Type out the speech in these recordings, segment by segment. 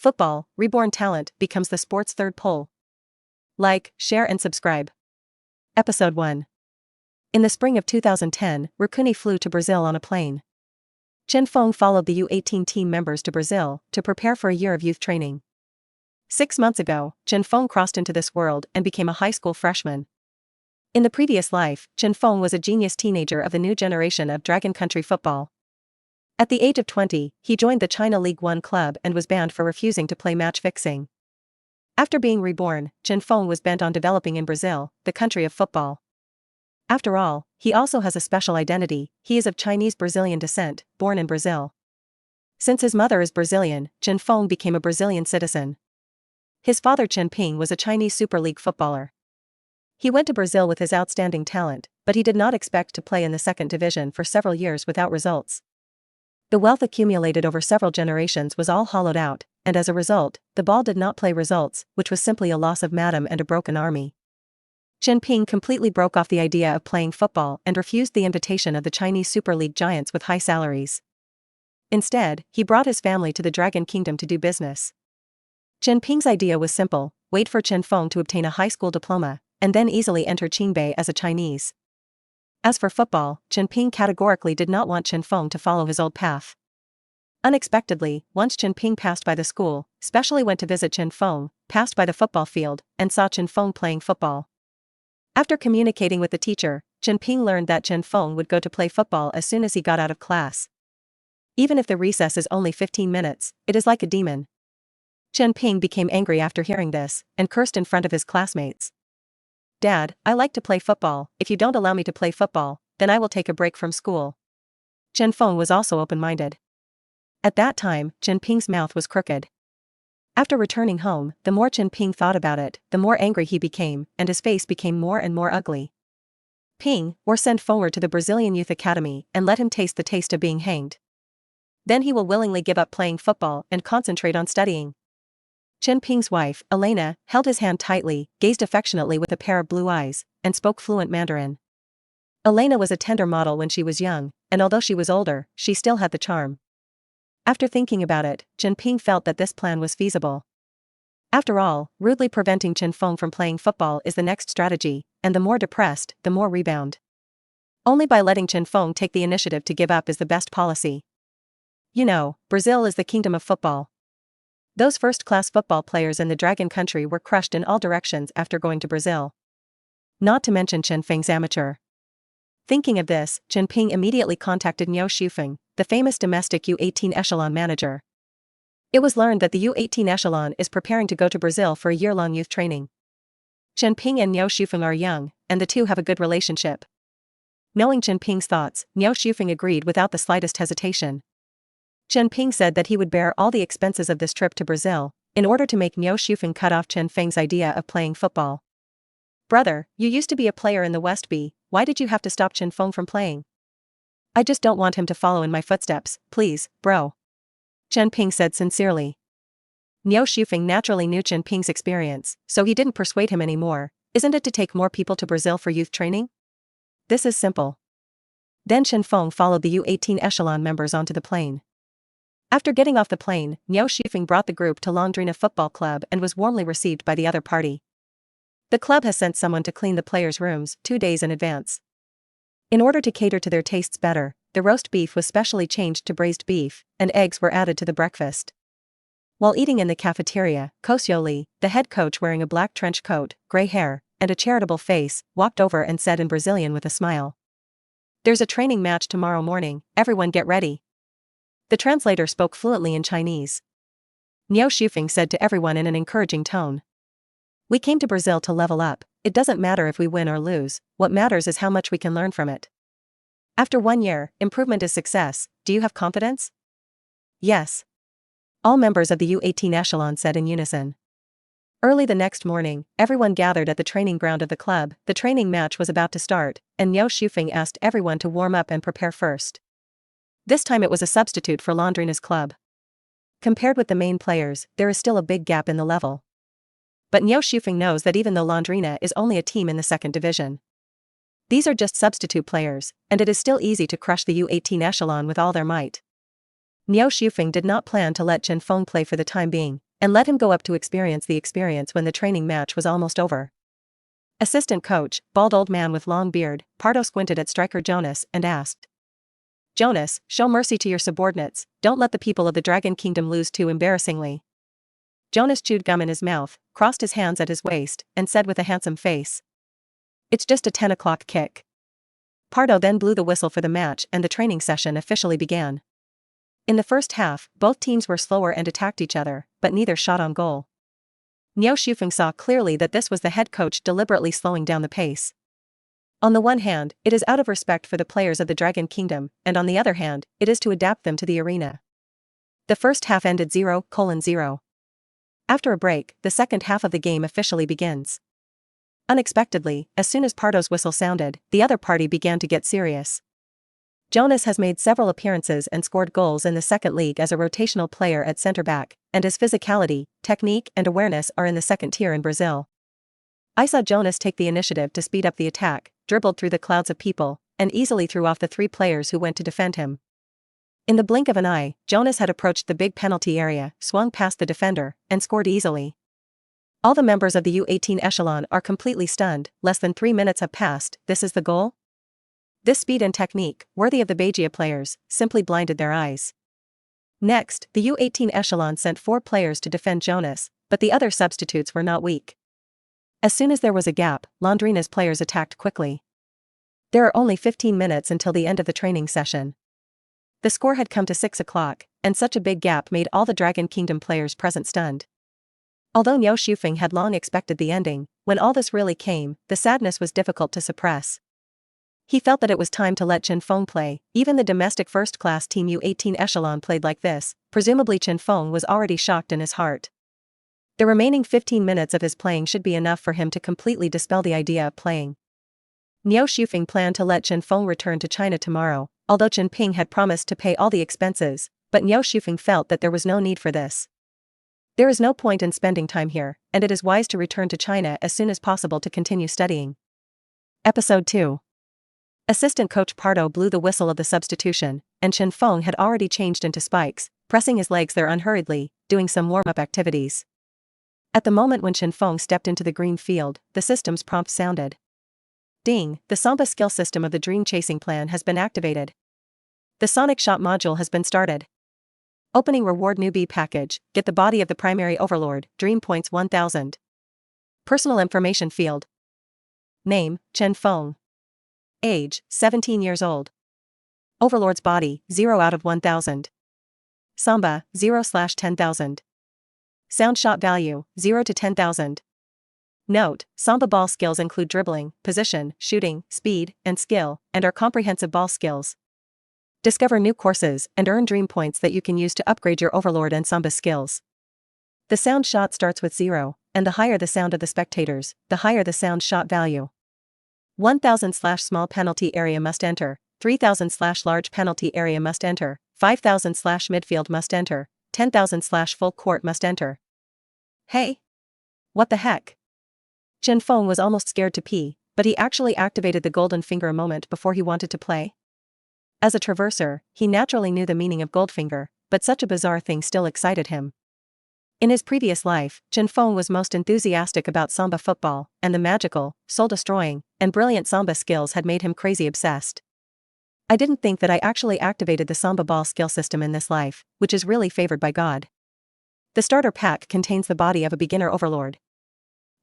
Football, Reborn talent becomes the sport's third pole. Like, share and subscribe. Episode 1. In the spring of 2010, Rukuni flew to Brazil on a plane. Chen Feng followed the U18 team members to Brazil to prepare for a year of youth training. 6 months ago, Chen Feng crossed into this world and became a high school freshman. In the previous life, Chen Feng was a genius teenager of the new generation of Dragon Country football. At the age of 20, he joined the China League One club and was banned for refusing to play match fixing. After being reborn, Chen Feng was bent on developing in Brazil, the country of football. After all, he also has a special identity. He is of Chinese-Brazilian descent, born in Brazil. Since his mother is Brazilian, Chen Feng became a Brazilian citizen. His father Chen Feng was a Chinese Super League footballer. He went to Brazil with his outstanding talent, but he did not expect to play in the second division for several years without results. The wealth accumulated over several generations was all hollowed out, and as a result, the ball did not play results, which was simply a loss of madam and a broken army. Chen Feng completely broke off the idea of playing football and refused the invitation of the Chinese Super League giants with high salaries. Instead, he brought his family to the Dragon Kingdom to do business. Chen Feng's idea was simple: wait for Chen Feng to obtain a high school diploma, and then easily enter Qingbei as a Chinese. As for football, Chen Feng categorically did not want Chen Feng to follow his old path. Unexpectedly, once Chen Feng passed by the school, specially went to visit Chen Feng, passed by the football field, and saw Chen Feng playing football. After communicating with the teacher, Chen Feng learned that Chen Feng would go to play football as soon as he got out of class. Even if the recess is only 15 minutes, it is like a demon. Chen Feng became angry after hearing this, and cursed in front of his classmates. "Dad, I like to play football. If you don't allow me to play football, then I will take a break from school." Chen Feng was also open-minded. At that time, Chen Feng's mouth was crooked. After returning home, the more Chen Feng thought about it, the more angry he became, and his face became more and more ugly. Feng, or send forward to the Brazilian Youth Academy and let him taste the taste of being hanged. Then he will willingly give up playing football and concentrate on studying. Chen Feng's wife, Elena, held his hand tightly, gazed affectionately with a pair of blue eyes, and spoke fluent Mandarin. Elena was a tender model when she was young, and although she was older, she still had the charm. After thinking about it, Chen Feng felt that this plan was feasible. After all, rudely preventing Chen Feng from playing football is the next strategy, and the more depressed, the more rebound. Only by letting Chen Feng take the initiative to give up is the best policy. You know, Brazil is the kingdom of football. Those first-class football players in the Dragon Country were crushed in all directions after going to Brazil. Not to mention Chen Feng's amateur. Thinking of this, Chen Feng immediately contacted Niu Shufeng, the famous domestic U18 echelon manager. It was learned that the U18 echelon is preparing to go to Brazil for a year-long youth training. Chen Feng and Niu Shufeng are young, and the two have a good relationship. Knowing Chen Feng's thoughts, Niu Shufeng agreed without the slightest hesitation. Chen Feng said that he would bear all the expenses of this trip to Brazil, in order to make Niu Shufeng cut off Chen Feng's idea of playing football. "Brother, you used to be a player in the West B, why did you have to stop Chen Feng from playing?" "I just don't want him to follow in my footsteps, please, bro," Chen Feng said sincerely. Niu Shufeng naturally knew Chen Feng's experience, so he didn't persuade him anymore. "Isn't it to take more people to Brazil for youth training? This is simple." Then Chen Feng followed the U18 echelon members onto the plane. After getting off the plane, Niu Shufeng brought the group to Londrina Football Club and was warmly received by the other party. The club has sent someone to clean the players' rooms 2 days in advance. In order to cater to their tastes better, the roast beef was specially changed to braised beef, and eggs were added to the breakfast. While eating in the cafeteria, Kosyo Lee, the head coach wearing a black trench coat, gray hair, and a charitable face, walked over and said in Brazilian with a smile, "There's a training match tomorrow morning, everyone get ready." The translator spoke fluently in Chinese. Niu Shufeng said to everyone in an encouraging tone, "We came to Brazil to level up. It doesn't matter if we win or lose, what matters is how much we can learn from it." After 1 year, improvement is success. Do you have confidence? Yes. All members of the U18 echelon said in unison. Early the next morning, everyone gathered at the training ground of the club. The training match was about to start, and Niu Shufeng asked everyone to warm up and prepare first. This time it was a substitute for Londrina's club. Compared with the main players, there is still a big gap in the level. But Niu Shufeng knows that even though Londrina is only a team in the second division, these are just substitute players, and it is still easy to crush the U18 echelon with all their might. Niu Shufeng did not plan to let Chen Feng play for the time being, and let him go up to experience the experience when the training match was almost over. Assistant coach, bald old man with long beard, Pardo squinted at striker Jonas and asked, "Jonas, show mercy to your subordinates, don't let the people of the Dragon Kingdom lose too embarrassingly." Jonas chewed gum in his mouth, crossed his hands at his waist, and said with a handsome face, "It's just a 10 o'clock kick." Pardo then blew the whistle for the match and the training session officially began. In the first half, both teams were slower and attacked each other, but neither shot on goal. Niu Shufeng saw clearly that this was the head coach deliberately slowing down the pace. On the one hand, it is out of respect for the players of the Dragon Kingdom, and on the other hand, it is to adapt them to the arena. The first half ended 0-0. After a break, the second half of the game officially begins. Unexpectedly, as soon as Pardo's whistle sounded, the other party began to get serious. Jonas has made several appearances and scored goals in the second league as a rotational player at centre-back, and his physicality, technique and awareness are in the second tier in Brazil. I saw Jonas take the initiative to speed up the attack, dribbled through the clouds of people, and easily threw off the 3 players who went to defend him. In the blink of an eye, Jonas had approached the big penalty area, swung past the defender, and scored easily. All the members of the U18 echelon are completely stunned. Less than 3 minutes have passed. This is the goal? This speed and technique, worthy of the Beijia players, simply blinded their eyes. Next, the U18 echelon sent 4 players to defend Jonas, but the other substitutes were not weak. As soon as there was a gap, Londrina's players attacked quickly. There are only 15 minutes until the end of the training session. The score had come to 6 o'clock, and such a big gap made all the Dragon Kingdom players present stunned. Although Niu Shufeng had long expected the ending, when all this really came, the sadness was difficult to suppress. He felt that it was time to let Chen Feng play. Even the domestic first-class team U18 echelon played like this. Presumably Chen Feng was already shocked in his heart. The remaining 15 minutes of his playing should be enough for him to completely dispel the idea of playing. Niu Shufeng planned to let Chen Feng return to China tomorrow, although Chen Ping had promised to pay all the expenses, but Niu Shufeng felt that there was no need for this. There is no point in spending time here, and it is wise to return to China as soon as possible to continue studying. Episode 2. Assistant coach Pardo blew the whistle of the substitution, and Chen Feng had already changed into spikes, pressing his legs there unhurriedly, doing some warm-up activities. At the moment when Chen Feng stepped into the green field, the system's prompt sounded. Ding, the Samba skill system of the Dream Chasing Plan has been activated. The Sonic Shot module has been started. Opening reward newbie package, get the body of the primary overlord, Dream Points 1000. Personal information field. Name, Chen Feng. Age, 17 years old. Overlord's body, 0 out of 1000. Samba, 0/10,000. Sound shot value, 0 to 10,000. Note, Samba ball skills include dribbling, position, shooting, speed, and skill, and are comprehensive ball skills. Discover new courses and earn dream points that you can use to upgrade your overlord and Samba skills. The sound shot starts with 0, and the higher the sound of the spectators, the higher the sound shot value. 1000/small penalty area must enter, 3000/large penalty area must enter, 5000/midfield must enter, 10,000/full court must enter. Hey! What the heck? Chen Feng was almost scared to pee, but he actually activated the golden finger a moment before he wanted to play. As a traverser, he naturally knew the meaning of Goldfinger, but such a bizarre thing still excited him. In his previous life, Chen Feng was most enthusiastic about Samba football, and the magical, soul-destroying, and brilliant Samba skills had made him crazy obsessed. I didn't think that I actually activated the Samba ball skill system in this life, which is really favored by God. The starter pack contains the body of a beginner overlord.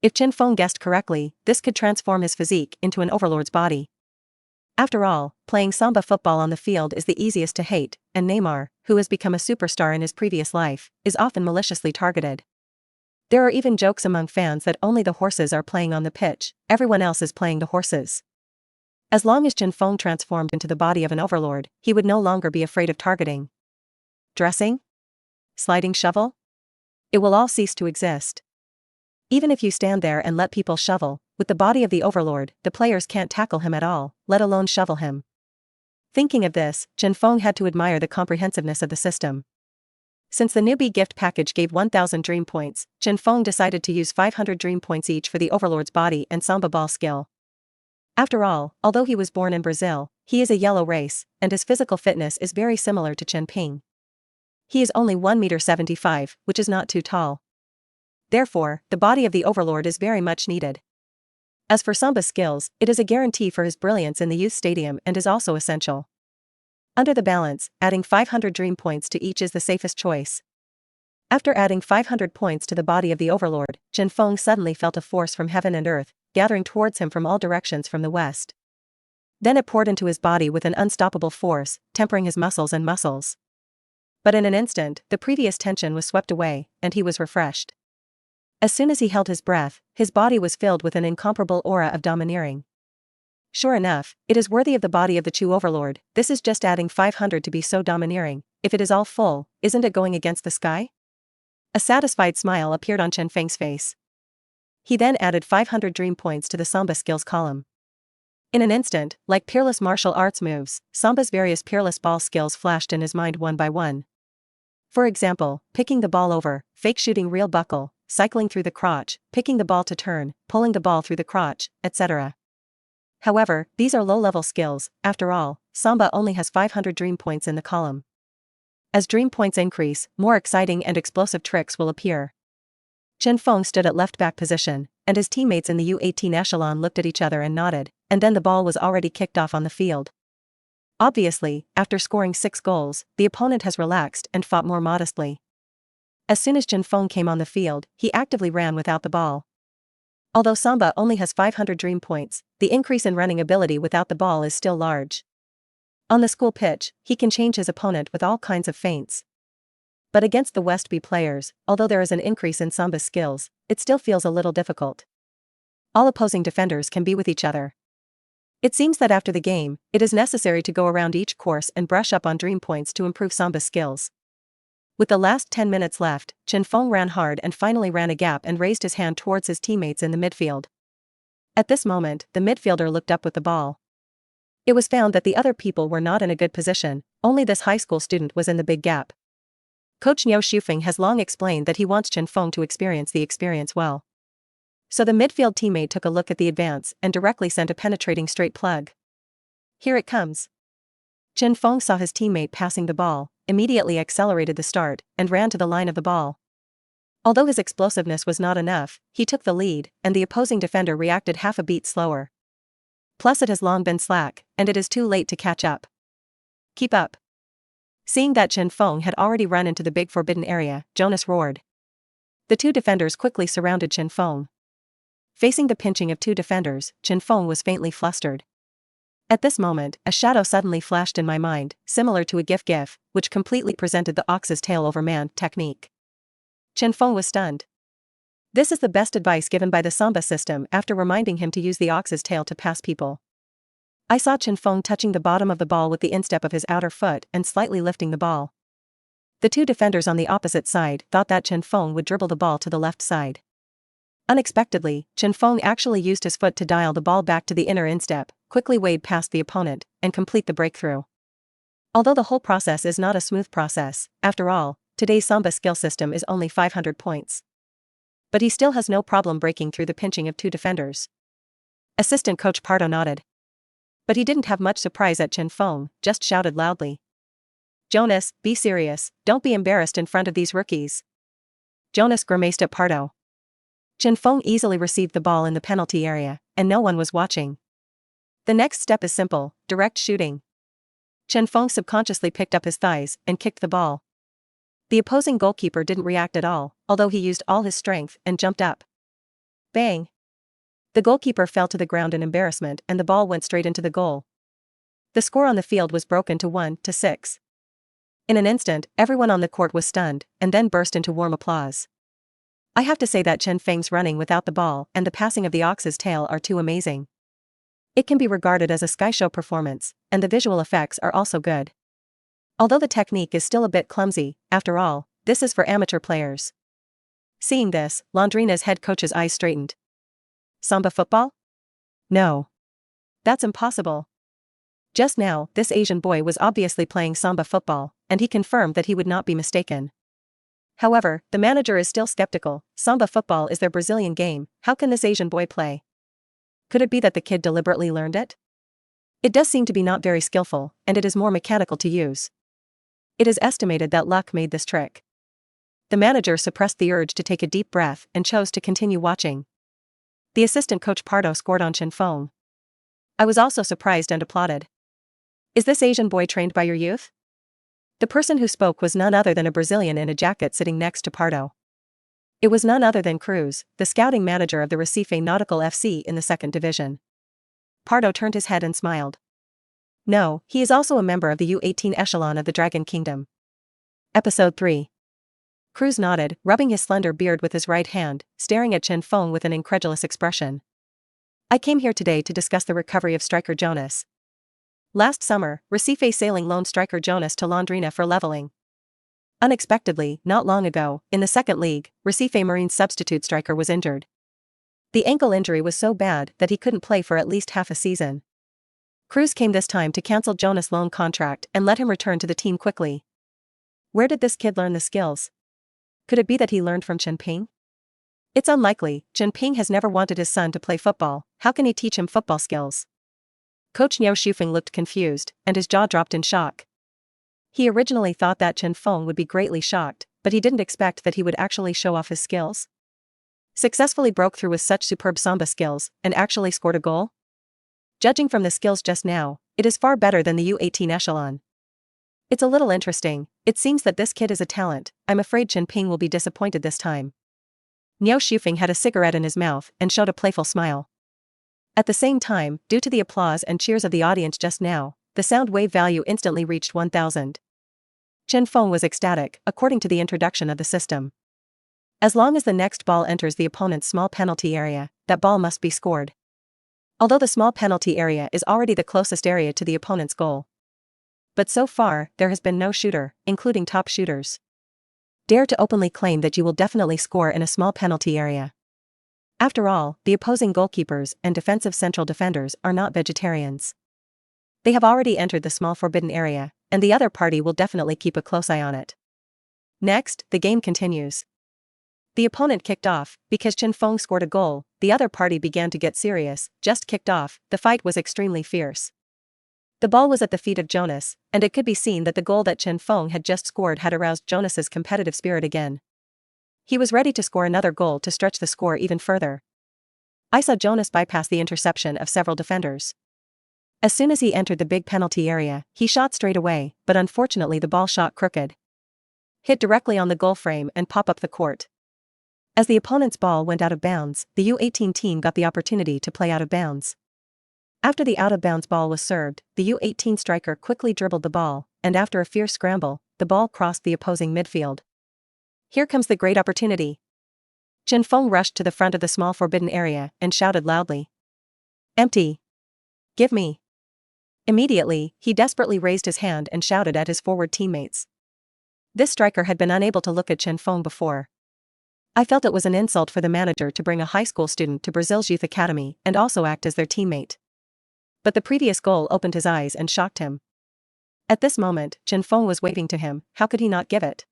If Chen Feng guessed correctly, this could transform his physique into an overlord's body. After all, playing Samba football on the field is the easiest to hate, and Neymar, who has become a superstar in his previous life, is often maliciously targeted. There are even jokes among fans that only the horses are playing on the pitch, everyone else is playing the horses. As long as Chen Feng transformed into the body of an overlord, he would no longer be afraid of targeting. Dressing? Sliding shovel? It will all cease to exist. Even if you stand there and let people shovel, with the body of the overlord, the players can't tackle him at all, let alone shovel him. Thinking of this, Chen Feng had to admire the comprehensiveness of the system. Since the newbie gift package gave 1000 dream points, Chen Feng decided to use 500 dream points each for the overlord's body and Samba ball skill. After all, although he was born in Brazil, he is a yellow race, and his physical fitness is very similar to Chen Ping. He is only 1 meter 75, which is not too tall. Therefore, the body of the overlord is very much needed. As for Samba skills, it is a guarantee for his brilliance in the youth stadium and is also essential. Under the balance, adding 500 dream points to each is the safest choice. After adding 500 points to the body of the overlord, Chen Feng suddenly felt a force from heaven and earth, gathering towards him from all directions from the west. Then it poured into his body with an unstoppable force, tempering his muscles and muscles. But in an instant, the previous tension was swept away, and he was refreshed. As soon as he held his breath, his body was filled with an incomparable aura of domineering. Sure enough, it is worthy of the body of the Chu overlord. This is just adding 500 to be so domineering. If it is all full, isn't it going against the sky? A satisfied smile appeared on Chen Feng's face. He then added 500 dream points to the Samba skills column. In an instant, like peerless martial arts moves, Samba's various peerless ball skills flashed in his mind one by one. For example, picking the ball over, fake shooting real buckle, cycling through the crotch, picking the ball to turn, pulling the ball through the crotch, etc. However, these are low-level skills. After all, Samba only has 500 dream points in the column. As dream points increase, more exciting and explosive tricks will appear. Chen Feng stood at left-back position, and his teammates in the U18 echelon looked at each other and nodded, and then the ball was already kicked off on the field. Obviously, after scoring 6 goals, the opponent has relaxed and fought more modestly. As soon as Chen Feng came on the field, he actively ran without the ball. Although Samba only has 500 dream points, the increase in running ability without the ball is still large. On the school pitch, he can change his opponent with all kinds of feints. But against the West B players, although there is an increase in Samba's skills, it still feels a little difficult. All opposing defenders can be with each other. It seems that after the game, it is necessary to go around each course and brush up on dream points to improve Samba's skills. With the last 10 minutes left, Chen Feng ran hard and finally ran a gap and raised his hand towards his teammates in the midfield. At this moment, the midfielder looked up with the ball. It was found that the other people were not in a good position, only this high school student was in the big gap. Coach Niu Shufeng has long explained that he wants Chen Feng to experience the experience well. So the midfield teammate took a look at the advance and directly sent a penetrating straight plug. Here it comes. Chen Feng saw his teammate passing the ball, immediately accelerated the start, and ran to the line of the ball. Although his explosiveness was not enough, he took the lead, and the opposing defender reacted half a beat slower. Plus it has long been slack, and it is too late to catch up. Keep up. Seeing that Chen Feng had already run into the big forbidden area, Jonas roared. The 2 defenders quickly surrounded Chen Feng. Facing the pinching of 2 defenders, Chen Feng was faintly flustered. At this moment, a shadow suddenly flashed in my mind, similar to a gif, which completely presented the ox's tail over man technique. Chen Feng was stunned. This is the best advice given by the Samba system after reminding him to use the ox's tail to pass people. I saw Chen Feng touching the bottom of the ball with the instep of his outer foot and slightly lifting the ball. The 2 defenders on the opposite side thought that Chen Feng would dribble the ball to the left side. Unexpectedly, Chen Feng actually used his foot to dial the ball back to the inner instep, quickly wade past the opponent, and complete the breakthrough. Although the whole process is not a smooth process, after all, today's Samba skill system is only 500 points. But he still has no problem breaking through the pinching of 2 defenders. Assistant coach Pardo nodded. But he didn't have much surprise at Chen Feng, just shouted loudly. Jonas, be serious, don't be embarrassed in front of these rookies. Jonas grimaced at Pardo. Chen Feng easily received the ball in the penalty area, and no one was watching. The next step is simple, direct shooting. Chen Feng subconsciously picked up his thighs and kicked the ball. The opposing goalkeeper didn't react at all, although he used all his strength and jumped up. Bang! The goalkeeper fell to the ground in embarrassment and the ball went straight into the goal. The score on the field was broken to 1-6. In an instant, everyone on the court was stunned, and then burst into warm applause. I have to say that Chen Feng's running without the ball and the passing of the ox's tail are too amazing. It can be regarded as a sky show performance, and the visual effects are also good. Although the technique is still a bit clumsy, after all, this is for amateur players. Seeing this, Landrina's head coach's eyes straightened. Samba football? No. That's impossible. Just now, this Asian boy was obviously playing Samba football, and he confirmed that he would not be mistaken. However, the manager is still skeptical. Samba football is their Brazilian game, how can this Asian boy play? Could it be that the kid deliberately learned it? It does seem to be not very skillful, and it is more mechanical to use. It is estimated that luck made this trick. The manager suppressed the urge to take a deep breath and chose to continue watching. The assistant coach Pardo scored on Chen Feng. I was also surprised and applauded. Is this Asian boy trained by your youth? The person who spoke was none other than a Brazilian in a jacket sitting next to Pardo. It was none other than Cruz, the scouting manager of the Recife Nautical FC in the second division. Pardo turned his head and smiled. No, he is also a member of the U18 echelon of the Dragon Kingdom. Episode 3. Cruz nodded, rubbing his slender beard with his right hand, staring at Chen Feng with an incredulous expression. I came here today to discuss the recovery of striker Jonas. Last summer, Recife Sailing loaned striker Jonas to Londrina for leveling. Unexpectedly, not long ago, in the second league, Recife Marine's substitute striker was injured. The ankle injury was so bad that he couldn't play for at least half a season. Cruz came this time to cancel Jonas' loan contract and let him return to the team quickly. Where did this kid learn the skills? Could it be that he learned from Chen Feng? It's unlikely. Chen Feng has never wanted his son to play football. How can he teach him football skills? Coach Niao Shufeng looked confused, and his jaw dropped in shock. He originally thought that Chen Feng would be greatly shocked, but he didn't expect that he would actually show off his skills. Successfully broke through with such superb samba skills, and actually scored a goal? Judging from the skills just now, it is far better than the U18 echelon. It's a little interesting. It seems that this kid is a talent. I'm afraid Chen Feng will be disappointed this time. Niao Shufeng had a cigarette in his mouth and showed a playful smile. At the same time, due to the applause and cheers of the audience just now, the sound wave value instantly reached 1000. Chen Feng was ecstatic, according to the introduction of the system. As long as the next ball enters the opponent's small penalty area, that ball must be scored. Although the small penalty area is already the closest area to the opponent's goal. But so far, there has been no shooter, including top shooters, dare to openly claim that you will definitely score in a small penalty area. After all, the opposing goalkeepers and defensive central defenders are not vegetarians. They have already entered the small forbidden area, and the other party will definitely keep a close eye on it. Next, the game continues. The opponent kicked off. Because Chen Feng scored a goal, the other party began to get serious. Just kicked off, the fight was extremely fierce. The ball was at the feet of Jonas, and it could be seen that the goal that Chen Feng had just scored had aroused Jonas's competitive spirit again. He was ready to score another goal to stretch the score even further. I saw Jonas bypass the interception of several defenders. As soon as he entered the big penalty area, he shot straight away, but unfortunately the ball shot crooked. Hit directly on the goal frame and pop up the court. As the opponent's ball went out of bounds, the U18 team got the opportunity to play out of bounds. After the out-of-bounds ball was served, the U18 striker quickly dribbled the ball, and after a fierce scramble, the ball crossed the opposing midfield. Here comes the great opportunity. Chen Feng rushed to the front of the small forbidden area and shouted loudly. Empty. Give me. Immediately, he desperately raised his hand and shouted at his forward teammates. This striker had been unable to look at Chen Feng before. I felt it was an insult for the manager to bring a high school student to Brazil's youth academy and also act as their teammate. But the previous goal opened his eyes and shocked him. At this moment, Chen Feng was waving to him. How could he not give it?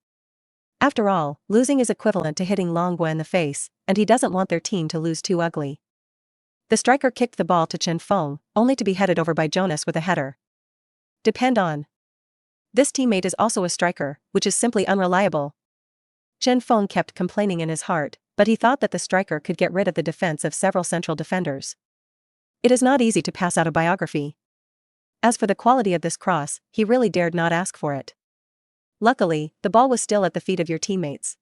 After all, losing is equivalent to hitting Longwa in the face, and he doesn't want their team to lose too ugly. The striker kicked the ball to Chen Feng, only to be headed over by Jonas with a header. Depend on. This teammate is also a striker, which is simply unreliable. Chen Feng kept complaining in his heart, but he thought that the striker could get rid of the defense of several central defenders. It is not easy to pass out a biography. As for the quality of this cross, he really dared not ask for it. Luckily, the ball was still at the feet of your teammates.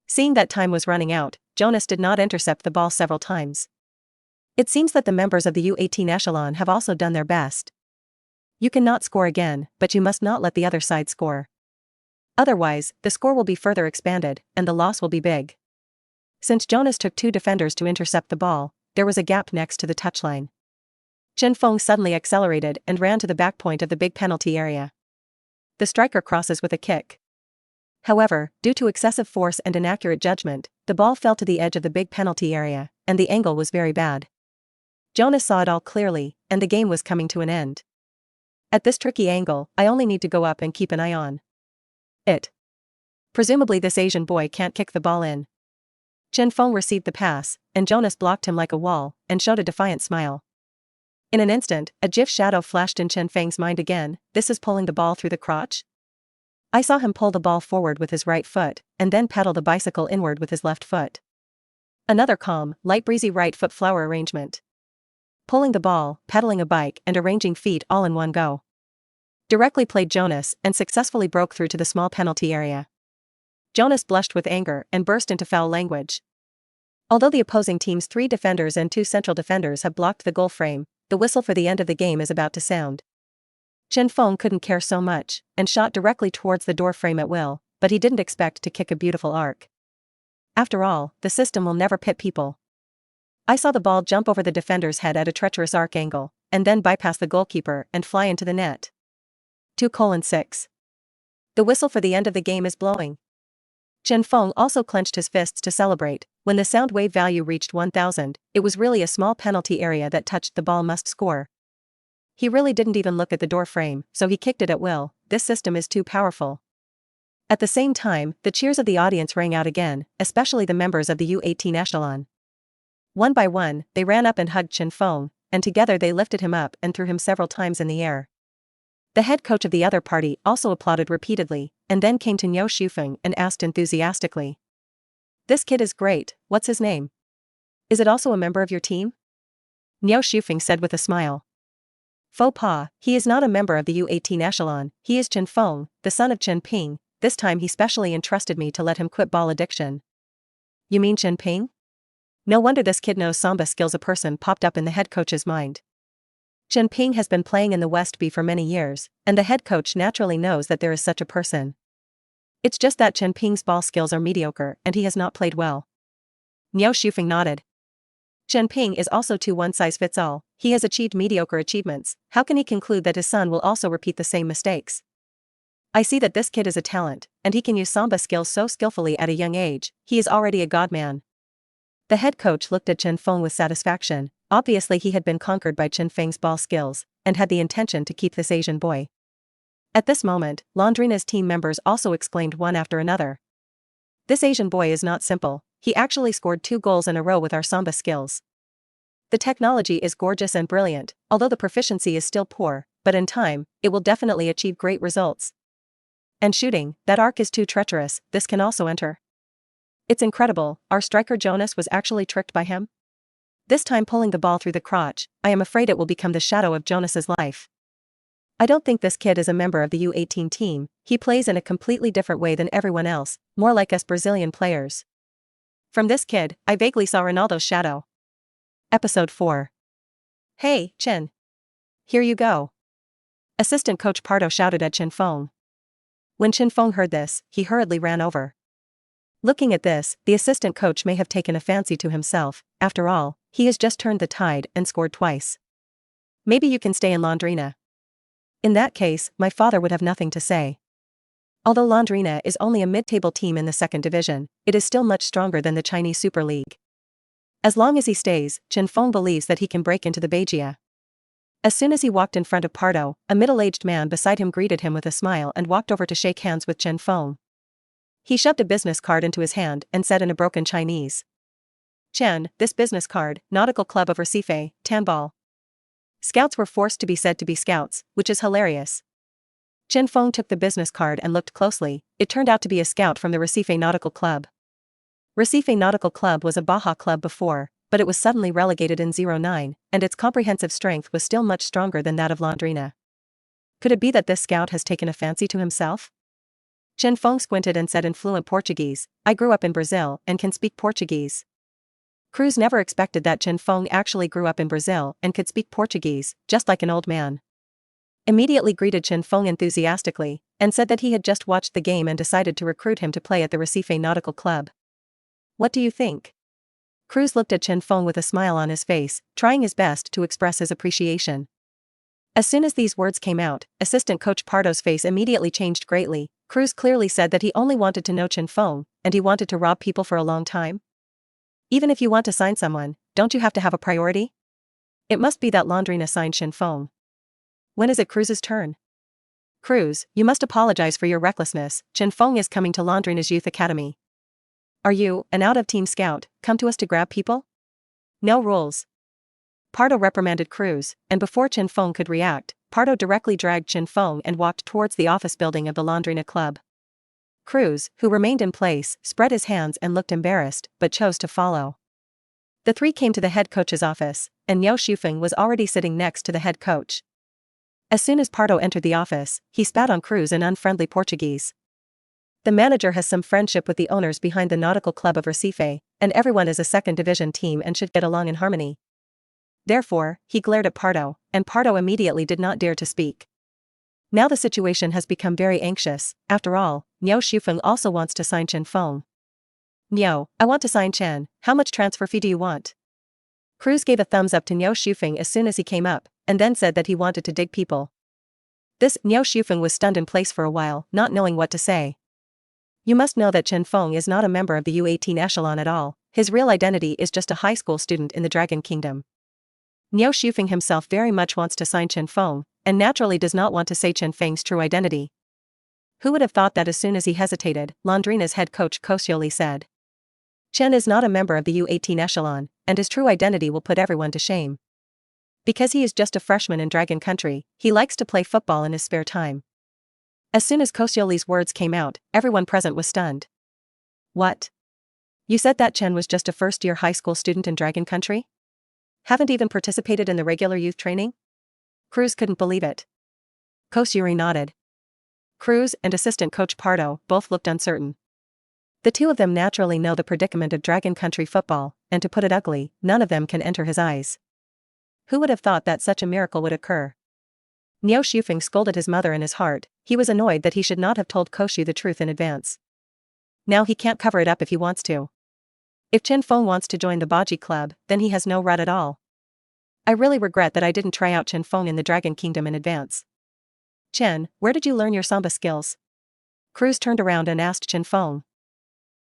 Seeing that time was running out, Jonas did not intercept the ball several times. It seems that the members of the U18 echelon have also done their best. You cannot score again, but you must not let the other side score. Otherwise, the score will be further expanded, and the loss will be big. Since Jonas took 2 defenders to intercept the ball, there was a gap next to the touchline. Chen Feng suddenly accelerated and ran to the back point of the big penalty area. The striker crosses with a kick. However, due to excessive force and inaccurate judgment, the ball fell to the edge of the big penalty area, and the angle was very bad. Jonas saw it all clearly, and the game was coming to an end. At this tricky angle, I only need to go up and keep an eye on it. Presumably this Asian boy can't kick the ball in. Chen Feng received the pass, and Jonas blocked him like a wall, and showed a defiant smile. In an instant, a GIF shadow flashed in Chen Feng's mind again. This is pulling the ball through the crotch? I saw him pull the ball forward with his right foot, and then pedal the bicycle inward with his left foot. Another calm, light breezy right foot flower arrangement. Pulling the ball, pedaling a bike, and arranging feet all in one go. Directly played Jonas and successfully broke through to the small penalty area. Jonas blushed with anger and burst into foul language. Although the opposing team's 3 defenders and 2 central defenders have blocked the goal frame, the whistle for the end of the game is about to sound. Chen Feng couldn't care so much, and shot directly towards the door frame at will, but he didn't expect to kick a beautiful arc. After all, the system will never pit people. I saw the ball jump over the defender's head at a treacherous arc angle, and then bypass the goalkeeper and fly into the net. 2:6. The whistle for the end of the game is blowing. Chen Feng also clenched his fists to celebrate. When the sound wave value reached 1000, it was really a small penalty area that touched the ball must score. He really didn't even look at the door frame, so he kicked it at will. This system is too powerful. At the same time, the cheers of the audience rang out again, especially the members of the U18 echelon. One by one, they ran up and hugged Chen Feng, and together they lifted him up and threw him several times in the air. The head coach of the other party also applauded repeatedly, and then came to Niu Shufeng and asked enthusiastically. "This kid is great, what's his name? Is it also a member of your team?" Niu Shufeng said with a smile. "Faux pas, he is not a member of the U18 echelon, he is Chen Feng, the son of Chen Ping. This time he specially entrusted me to let him quit ball addiction." "You mean Chen Ping?" No wonder this kid knows Samba skills. A person popped up in the head coach's mind. Chen Ping has been playing in the West B for many years, and the head coach naturally knows that there is such a person. It's just that Chen Ping's ball skills are mediocre and he has not played well. Niu Shufeng nodded. Chen Ping is also too one-size-fits-all. He has achieved mediocre achievements. How can he conclude that his son will also repeat the same mistakes? I see that this kid is a talent, and he can use Samba skills so skillfully at a young age. He is already a godman. The head coach looked at Chen Feng with satisfaction. Obviously he had been conquered by Chen Feng's ball skills, and had the intention to keep this Asian boy. At this moment, Londrina's team members also exclaimed one after another. "This Asian boy is not simple, he actually scored 2 goals in a row with our Samba skills. The technology is gorgeous and brilliant, although the proficiency is still poor, but in time, it will definitely achieve great results. And shooting, that arc is too treacherous, this can also enter. It's incredible, our striker Jonas was actually tricked by him. This time pulling the ball through the crotch, I am afraid it will become the shadow of Jonas's life. I don't think this kid is a member of the U18 team, he plays in a completely different way than everyone else, more like us Brazilian players. From this kid, I vaguely saw Ronaldo's shadow." Episode 4. "Hey, Chen. Here you go." Assistant coach Pardo shouted at Chen Feng. When Chen Feng heard this, he hurriedly ran over. Looking at this, the assistant coach may have taken a fancy to himself. After all, he has just turned the tide and scored twice. "Maybe you can stay in Londrina." In that case, my father would have nothing to say. Although Londrina is only a mid-table team in the 2nd division, it is still much stronger than the Chinese Super League. As long as he stays, Chen Feng believes that he can break into the Beijia. As soon as he walked in front of Pardo, a middle-aged man beside him greeted him with a smile and walked over to shake hands with Chen Feng. He shoved a business card into his hand and said in a broken Chinese. "Chen, this business card, Nautical Club of Recife, Tambal." Scouts were forced to be said to be scouts, which is hilarious. Chen Feng took the business card and looked closely. It turned out to be a scout from the Recife Nautical Club. Recife Nautical Club was a Baja club before, but it was suddenly relegated in 09, and its comprehensive strength was still much stronger than that of Londrina. Could it be that this scout has taken a fancy to himself? Chen Feng squinted and said in fluent Portuguese, "I grew up in Brazil and can speak Portuguese." Cruz never expected that Chen Feng actually grew up in Brazil and could speak Portuguese, just like an old man. Immediately greeted Chen Feng enthusiastically, and said that he had just watched the game and decided to recruit him to play at the Recife Nautical Club. "What do you think?" Cruz looked at Chen Feng with a smile on his face, trying his best to express his appreciation. As soon as these words came out, assistant coach Pardo's face immediately changed greatly. Cruz clearly said that he only wanted to know Chen Feng, and he wanted to rob people for a long time. Even if you want to sign someone, don't you have to have a priority? It must be that Londrina signed Chen Feng. When is it Cruz's turn? Cruz, you must apologize for your recklessness. Chen Feng is coming to Londrina's youth academy. Are you, an out-of-team scout, come to us to grab people? No rules. Pardo reprimanded Cruz, and before Chen Feng could react, Pardo directly dragged Chen Feng and walked towards the office building of the Laundrina Club. Cruz, who remained in place, spread his hands and looked embarrassed, but chose to follow. The three came to the head coach's office, and Niu Shufeng was already sitting next to the head coach. As soon as Pardo entered the office, he spat on Cruz in unfriendly Portuguese. The manager has some friendship with the owners behind the Nautical Club of Recife, and everyone is a second division team and should get along in harmony. Therefore, he glared at Pardo, and Pardo immediately did not dare to speak. Now the situation has become very anxious. After all, Niu Shufeng also wants to sign Chen Feng. Niu, I want to sign Chen. How much transfer fee do you want? Cruz gave a thumbs up to Niu Shufeng as soon as he came up, and then said that he wanted to dig people. This Niu Shufeng was stunned in place for a while, not knowing what to say. You must know that Chen Feng is not a member of the U18 echelon at all. His real identity is just a high school student in the Dragon Kingdom. Niu Shufeng himself very much wants to sign Chen Feng, and naturally does not want to say Chen Feng's true identity. Who would have thought that? As soon as he hesitated, Laundrina's head coach Koscielny said. Chen is not a member of the U18 echelon, and his true identity will put everyone to shame. Because he is just a freshman in Dragon Country, he likes to play football in his spare time. As soon as Koscielny's words came out, everyone present was stunned. What? You said that Chen was just a first-year high school student in Dragon Country? Haven't even participated in the regular youth training? Cruz couldn't believe it. Koscielny nodded. Cruz and assistant coach Pardo both looked uncertain. The two of them naturally know the predicament of Dragon Country football, and to put it ugly, none of them can enter his eyes. Who would have thought that such a miracle would occur? Niu Shufeng scolded his mother in his heart. He was annoyed that he should not have told Koscielny the truth in advance. Now he can't cover it up if he wants to. If Chen Feng wants to join the Baji Club, then he has no right at all. I really regret that I didn't try out Chen Feng in the Dragon Kingdom in advance. Chen, where did you learn your Samba skills? Cruz turned around and asked Chen Feng.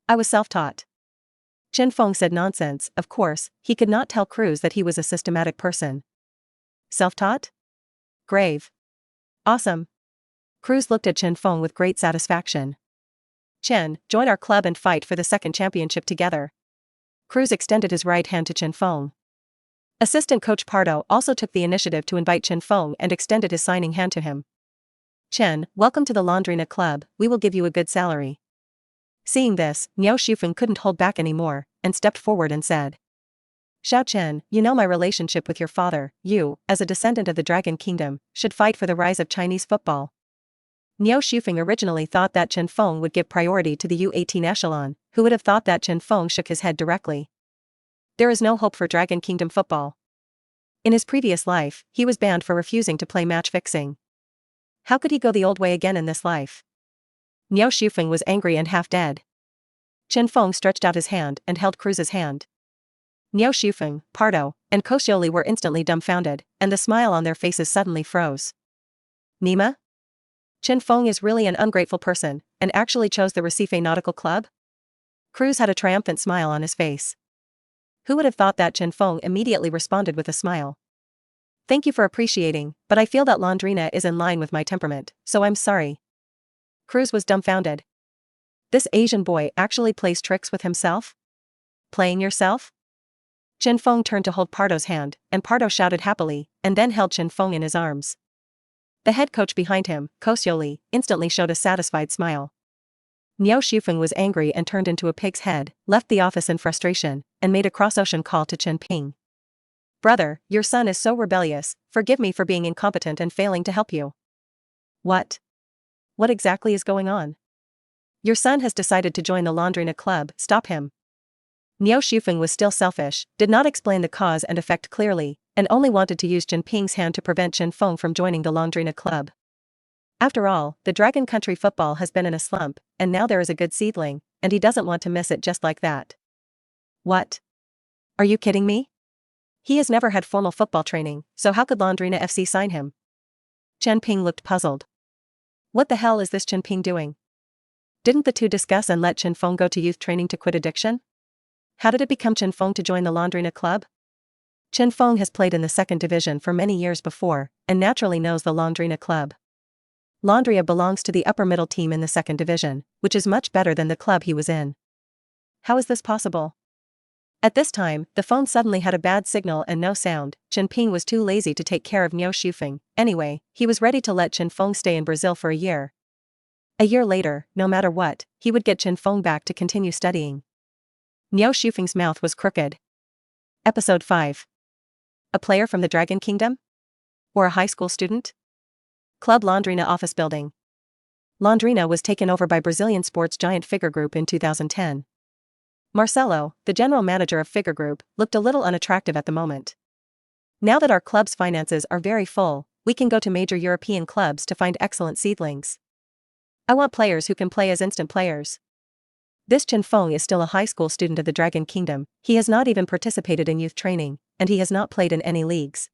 I was self-taught. Chen Feng said nonsense. Of course, he could not tell Cruz that he was a systematic person. Self-taught? Grave. Awesome. Cruz looked at Chen Feng with great satisfaction. Chen, join our club and fight for the second championship together. Cruz extended his right hand to Chen Feng. Assistant coach Pardo also took the initiative to invite Chen Feng and extended his signing hand to him. Chen, welcome to the Laundrina Club, we will give you a good salary. Seeing this, Niu Shufeng couldn't hold back anymore, and stepped forward and said. Xiao Chen, you know my relationship with your father. You, as a descendant of the Dragon Kingdom, should fight for the rise of Chinese football. Niu Shufeng originally thought that Chen Feng would give priority to the U18 echelon. Who would have thought that? Chen Feng shook his head directly. There is no hope for Dragon Kingdom football. In his previous life, he was banned for refusing to play match fixing. How could he go the old way again in this life? Niu Shufeng was angry and half dead. Chen Feng stretched out his hand and held Cruz's hand. Niu Shufeng, Pardo, and Koscielny were instantly dumbfounded, and the smile on their faces suddenly froze. Nima? Chen Feng is really an ungrateful person, and actually chose the Recife Nautical Club? Cruz had a triumphant smile on his face. Who would have thought that? Chen Feng immediately responded with a smile. Thank you for appreciating, but I feel that Laundrina is in line with my temperament, so I'm sorry. Cruz was dumbfounded. This Asian boy actually plays tricks with himself? Playing yourself? Chen Feng turned to hold Pardo's hand, and Pardo shouted happily, and then held Chen Feng in his arms. The head coach behind him, Koscielny, instantly showed a satisfied smile. Niu Shufeng was angry and turned into a pig's head, left the office in frustration, and made a cross-ocean call to Chen Ping. Brother, your son is so rebellious, forgive me for being incompetent and failing to help you. What? What exactly is going on? Your son has decided to join the Laundrina Club, stop him. Niu Shufeng was still selfish, did not explain the cause and effect clearly, and only wanted to use Chen Ping's hand to prevent Chen Feng from joining the Laundrina Club. After all, the Dragon Country football has been in a slump, and now there is a good seedling, and he doesn't want to miss it just like that. What? Are you kidding me? He has never had formal football training, so how could Laundrina FC sign him? Chen Ping looked puzzled. What the hell is this Chen Ping doing? Didn't the two discuss and let Chen Feng go to youth training to quit addiction? How did it become Chen Feng to join the Laundrina Club? Chen Feng has played in the second division for many years before, and naturally knows the Laundrina Club. Laundria belongs to the upper middle team in the second division, which is much better than the club he was in. How is this possible? At this time, the phone suddenly had a bad signal and no sound. Chen Feng was too lazy to take care of Niu Shufeng. Anyway, he was ready to let Chen Feng stay in Brazil for a year. A year later, no matter what, he would get Chen Feng back to continue studying. Niu Shufeng's mouth was crooked. Episode 5. A player from the Dragon Kingdom? Or a high school student? Club Londrina office building. Londrina was taken over by Brazilian sports giant Figure Group in 2010. Marcelo, the general manager of Figure Group, looked a little unattractive at the moment. Now that our club's finances are very full, we can go to major European clubs to find excellent seedlings. I want players who can play as instant players. This Chen Feng is still a high school student of the Dragon Kingdom. He has not even participated in youth training, and he has not played in any leagues.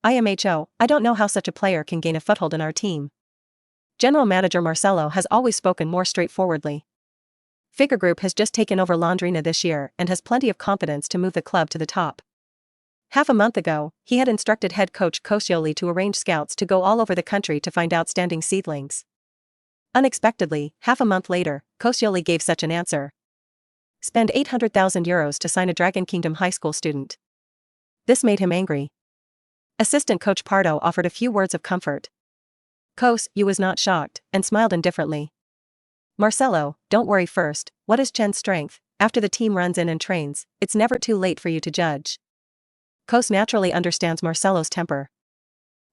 IMHO, I don't know how such a player can gain a foothold in our team. General manager Marcelo has always spoken more straightforwardly. Figure Group has just taken over Londrina this year and has plenty of confidence to move the club to the top. Half a month ago, he had instructed head coach Koscielny to arrange scouts to go all over the country to find outstanding seedlings. Unexpectedly, half a month later, Koscielny gave such an answer. Spend €800,000 to sign a Dragon Kingdom high school student. This made him angry. Assistant coach Pardo offered a few words of comfort. Kos-yu was not shocked, and smiled indifferently. Marcelo, don't worry first, what is Chen's strength? After the team runs in and trains, it's never too late for you to judge. Kos naturally understands Marcelo's temper.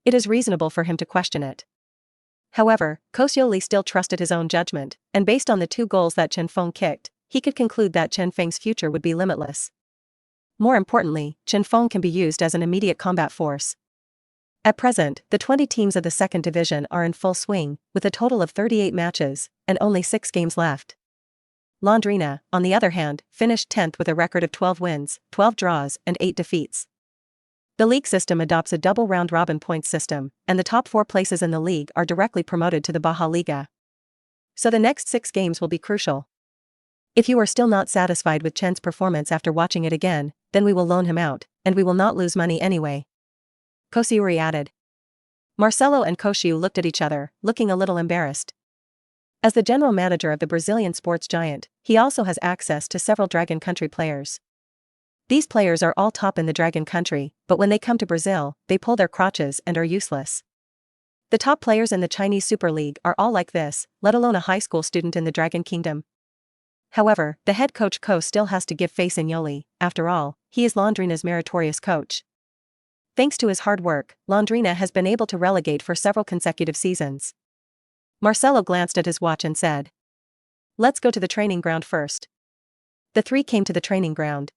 It is reasonable for him to question it. However, Koscielny still trusted his own judgment, and based on the 2 goals that Chen Feng kicked, he could conclude that Chen Feng's future would be limitless. More importantly, Chen Feng can be used as an immediate combat force. At present, the 20 teams of the second division are in full swing, with a total of 38 matches, and only 6 games left. Londrina, on the other hand, finished 10th with a record of 12 wins, 12 draws, and 8 defeats. The league system adopts a double round-robin points system, and the top 4 places in the league are directly promoted to the Baja Liga. So the next 6 games will be crucial. If you are still not satisfied with Chen's performance after watching it again, then we will loan him out, and we will not lose money anyway. Koscielny added. Marcelo and Koscielny looked at each other, looking a little embarrassed. As the general manager of the Brazilian sports giant, he also has access to several Dragon Country players. These players are all top in the Dragon Country, but when they come to Brazil, they pull their crotches and are useless. The top players in the Chinese Super League are all like this, let alone a high school student in the Dragon Kingdom. However, the head coach Ko still has to give face in Yoli. After all, he is Londrina's meritorious coach. Thanks to his hard work, Londrina has been able to relegate for several consecutive seasons. Marcelo glanced at his watch and said, "Let's go to the training ground first." The 3 came to the training ground.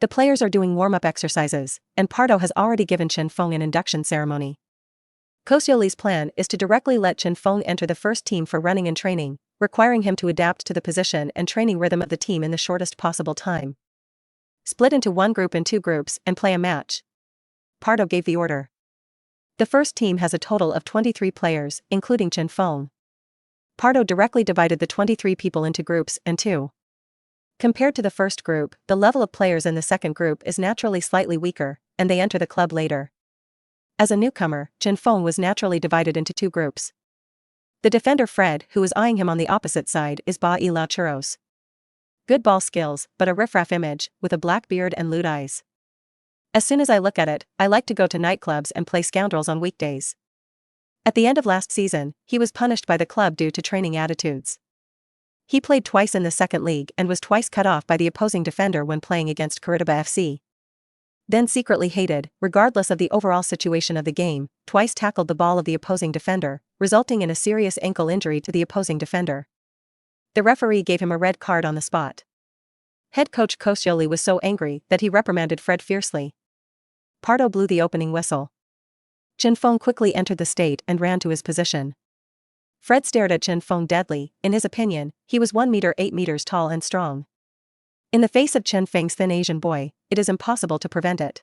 The players are doing warm-up exercises, and Pardo has already given Chen Feng an induction ceremony. Koscielny's plan is to directly let Chen Feng enter the first team for running and training, requiring him to adapt to the position and training rhythm of the team in the shortest possible time. Split into 1 group and 2 groups and play a match. Pardo gave the order. The first team has a total of 23 players, including Chen Feng. Pardo directly divided the 23 people into groups and 2. Compared to the first group, the level of players in the second group is naturally slightly weaker, and they enter the club later. As a newcomer, Chen Feng was naturally divided into 2 groups. The defender Fred, who is eyeing him on the opposite side, is Ba Ila Churros. Good ball skills, but a riffraff image, with a black beard and lewd eyes. As soon as I look at it, I like to go to nightclubs and play scoundrels on weekdays. At the end of last season, he was punished by the club due to training attitudes. He played twice in the second league and was twice cut off by the opposing defender when playing against Curitiba FC. Then secretly hated, regardless of the overall situation of the game, twice tackled the ball of the opposing defender, resulting in a serious ankle injury to the opposing defender. The referee gave him a red card on the spot. Head coach Koscielny was so angry that he reprimanded Fred fiercely. Pardo blew the opening whistle. Chen Feng quickly entered the state and ran to his position. Fred stared at Chen Feng deadly. In his opinion, he was 1 meter 8 meters tall and strong. In the face of Chen Feng's thin Asian boy, it is impossible to prevent it.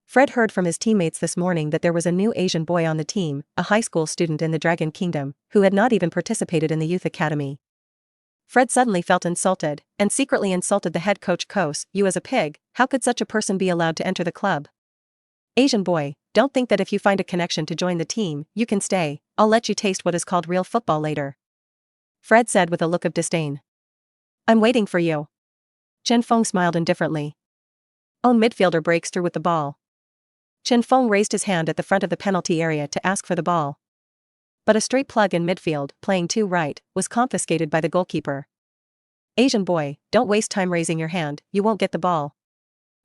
Fred heard from his teammates this morning that there was a new Asian boy on the team, a high school student in the Dragon Kingdom, who had not even participated in the youth academy. Fred suddenly felt insulted, and secretly insulted the head coach Kos. "You as a pig, how could such a person be allowed to enter the club? Asian boy, don't think that if you find a connection to join the team, you can stay. I'll let you taste what is called real football later," Fred said with a look of disdain. "I'm waiting for you." Chen Feng smiled indifferently. Own midfielder breaks through with the ball. Chen Feng raised his hand at the front of the penalty area to ask for the ball. But a straight plug in midfield, playing too right, was confiscated by the goalkeeper. Asian boy, don't waste time raising your hand, you won't get the ball.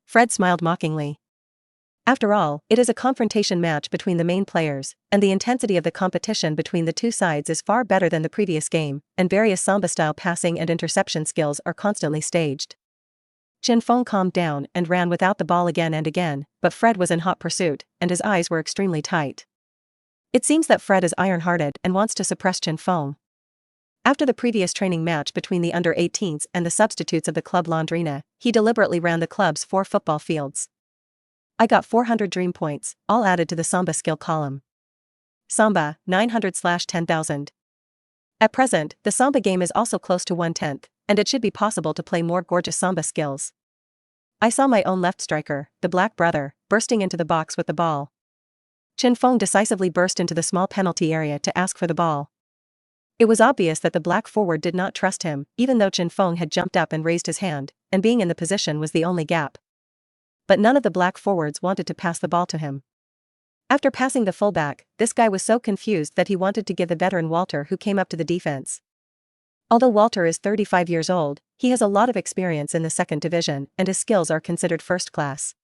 Fred smiled mockingly. After all, it is a confrontation match between the main players, and the intensity of the competition between the two sides is far better than the previous game, and various Samba-style passing and interception skills are constantly staged. Chen Feng calmed down and ran without the ball again and again, but Fred was in hot pursuit, and his eyes were extremely tight. It seems that Fred is iron-hearted and wants to suppress Chen Feng. After the previous training match between the under-18s and the substitutes of the club Londrina, he deliberately ran the club's 4 football fields. I got 400 dream points, all added to the Samba skill column. Samba, 900/10,000. At present, the Samba game is also close to 1/10, and it should be possible to play more gorgeous Samba skills. I saw my own left striker, the Black Brother, bursting into the box with the ball. Chen Feng decisively burst into the small penalty area to ask for the ball. It was obvious that the black forward did not trust him, even though Chen Feng had jumped up and raised his hand, and being in the position was the only gap. But none of the black forwards wanted to pass the ball to him. After passing the fullback, this guy was so confused that he wanted to give the veteran Walter who came up to the defense. Although Walter is 35 years old, he has a lot of experience in the second division and his skills are considered first class.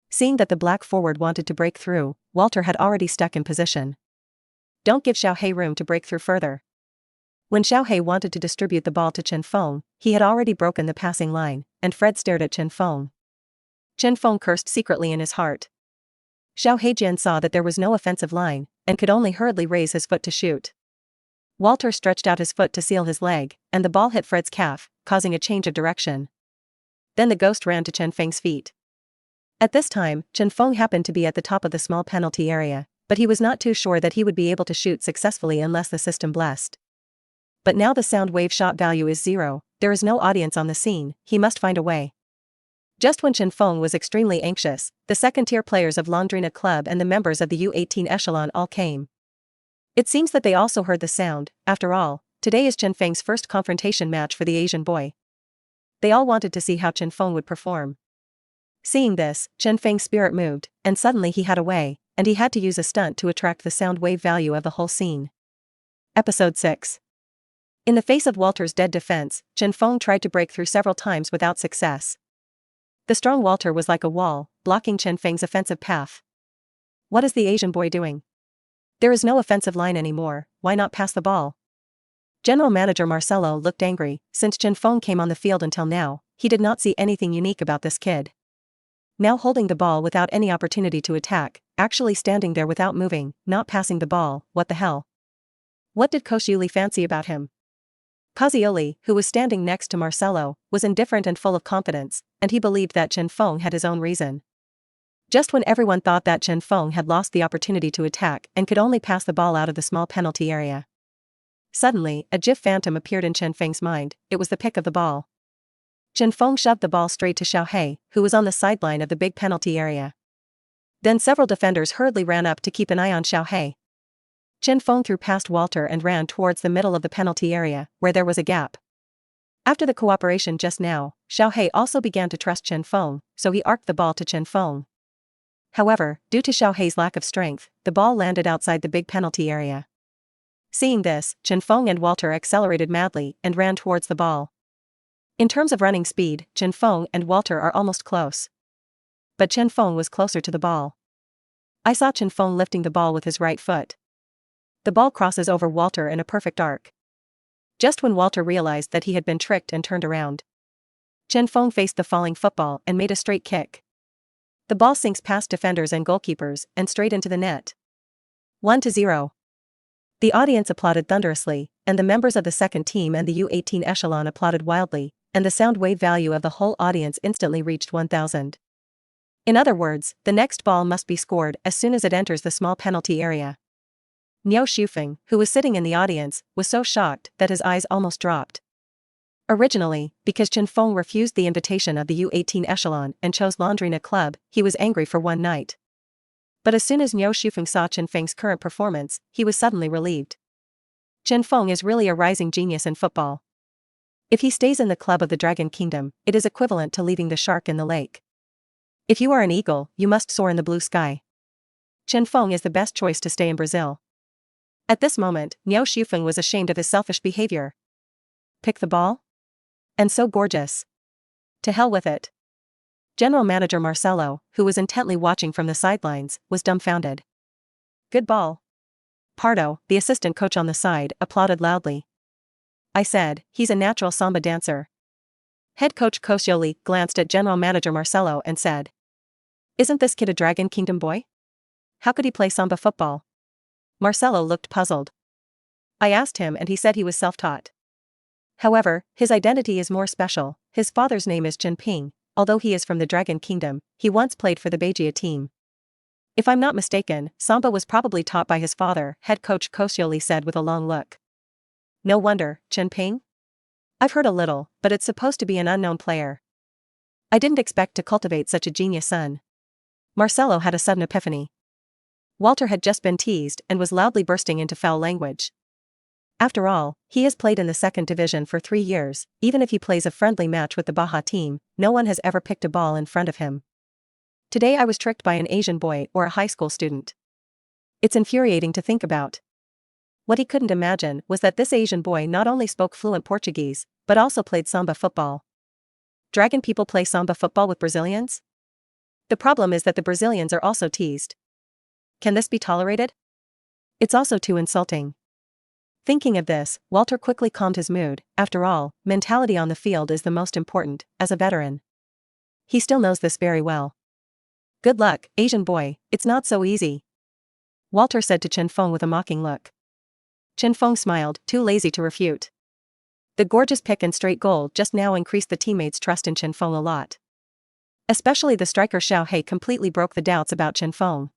Seeing that the black forward wanted to break through, Walter had already stuck in position. Don't give Xiaohe room to break through further. When Xiaohe wanted to distribute the ball to Chen Feng, he had already broken the passing line, and Fred stared at Chen Feng. Chen Feng cursed secretly in his heart. Xiaohe Jian saw that there was no offensive line, and could only hurriedly raise his foot to shoot. Walter stretched out his foot to seal his leg, and the ball hit Fred's calf, causing a change of direction. Then the ghost ran to Chen Feng's feet. At this time, Chen Feng happened to be at the top of the small penalty area, but he was not too sure that he would be able to shoot successfully unless the system blessed. But now the sound wave shot value is 0, there is no audience on the scene, he must find a way. Just when Chen Feng was extremely anxious, the second-tier players of Londrina Club and the members of the U18 echelon all came. It seems that they also heard the sound. After all, today is Chen Feng's first confrontation match for the Asian boy. They all wanted to see how Chen Feng would perform. Seeing this, Chen Feng's spirit moved, and suddenly he had a way, and he had to use a stunt to attract the sound wave value of the whole scene. Episode 6. In the face of Walter's dead defense, Chen Feng tried to break through several times without success. The strong Walter was like a wall, blocking Chen Feng's offensive path. What is the Asian boy doing? There is no offensive line anymore, why not pass the ball? General Manager Marcelo looked angry. Since Chen Feng came on the field until now, he did not see anything unique about this kid. Now holding the ball without any opportunity to attack, actually standing there without moving, not passing the ball, what the hell? What did Kosciuszko fancy about him? Kosciuszko, who was standing next to Marcelo, was indifferent and full of confidence, and he believed that Chen Feng had his own reason. Just when everyone thought that Chen Feng had lost the opportunity to attack and could only pass the ball out of the small penalty area. Suddenly, a GIF phantom appeared in Chen Feng's mind, it was the pick of the ball. Chen Feng shoved the ball straight to Xiaohe, who was on the sideline of the big penalty area. Then several defenders hurriedly ran up to keep an eye on Xiaohe. Chen Feng threw past Walter and ran towards the middle of the penalty area, where there was a gap. After the cooperation just now, Xiaohe also began to trust Chen Feng, so he arced the ball to Chen Feng. However, due to Xiaohe's lack of strength, the ball landed outside the big penalty area. Seeing this, Chen Feng and Walter accelerated madly and ran towards the ball. In terms of running speed, Chen Feng and Walter are almost close. But Chen Feng was closer to the ball. I saw Chen Feng lifting the ball with his right foot. The ball crosses over Walter in a perfect arc. Just when Walter realized that he had been tricked and turned around, Chen Feng faced the falling football and made a straight kick. The ball sinks past defenders and goalkeepers and straight into the net. 1-0. The audience applauded thunderously, and the members of the second team and the U18 echelon applauded wildly, and the sound wave value of the whole audience instantly reached 1000. In other words, the next ball must be scored as soon as it enters the small penalty area. Niu Shufeng, who was sitting in the audience, was so shocked that his eyes almost dropped. Originally, because Chen Feng refused the invitation of the U18 echelon and chose Londrina Club, he was angry for one night. But as soon as Niu Shufeng saw Chen Feng's current performance, he was suddenly relieved. Chen Feng is really a rising genius in football. If he stays in the club of the Dragon Kingdom, it is equivalent to leaving the shark in the lake. If you are an eagle, you must soar in the blue sky. Chen Feng is the best choice to stay in Brazil. At this moment, Niao Shufeng was ashamed of his selfish behavior. Pick the ball? And so gorgeous. To hell with it. General Manager Marcelo, who was intently watching from the sidelines, was dumbfounded. Good ball. Pardo, the assistant coach on the side, applauded loudly. I said, he's a natural samba dancer. Head coach Koscielny glanced at General Manager Marcelo and said, Isn't this kid a Dragon Kingdom boy? How could he play samba football? Marcelo looked puzzled. I asked him and he said he was self-taught. However, his identity is more special. His father's name is Chen Feng. Although he is from the Dragon Kingdom, he once played for the Beijia team. If I'm not mistaken, Samba was probably taught by his father, head coach Koscielny said with a long look. No wonder, Chen Feng? I've heard a little, but it's supposed to be an unknown player. I didn't expect to cultivate such a genius son. Marcelo had a sudden epiphany. Walter had just been teased and was loudly bursting into foul language. After all, he has played in the second division for 3 years. Even if he plays a friendly match with the Baja team, no one has ever picked a ball in front of him. Today I was tricked by an Asian boy or a high school student. It's infuriating to think about. What he couldn't imagine was that this Asian boy not only spoke fluent Portuguese, but also played samba football. Dragon people play samba football with Brazilians? The problem is that the Brazilians are also teased. Can this be tolerated? It's also too insulting. Thinking of this, Walter quickly calmed his mood. After all, mentality on the field is the most important, as a veteran. He still knows this very well. Good luck, Asian boy, it's not so easy. Walter said to Chen Feng with a mocking look. Chen Feng smiled, too lazy to refute. The gorgeous pick and straight goal just now increased the teammates' trust in Chen Feng a lot. Especially the striker Xiao He completely broke the doubts about Chen Feng.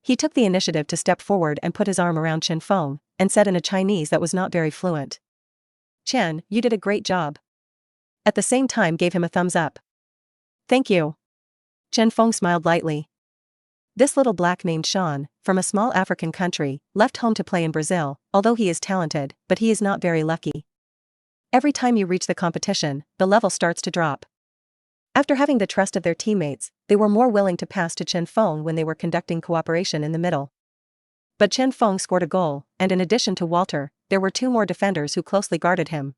He took the initiative to step forward and put his arm around Chen Feng, and said in a Chinese that was not very fluent. Chen, you did a great job. At the same time gave him a thumbs up. Thank you. Chen Feng smiled lightly. This little black named Sean, from a small African country, left home to play in Brazil, although he is talented, but he is not very lucky. Every time you reach the competition, the level starts to drop. After having the trust of their teammates, they were more willing to pass to Chen Feng when they were conducting cooperation in the middle. But Chen Feng scored a goal, and in addition to Walter, there were 2 more defenders who closely guarded him.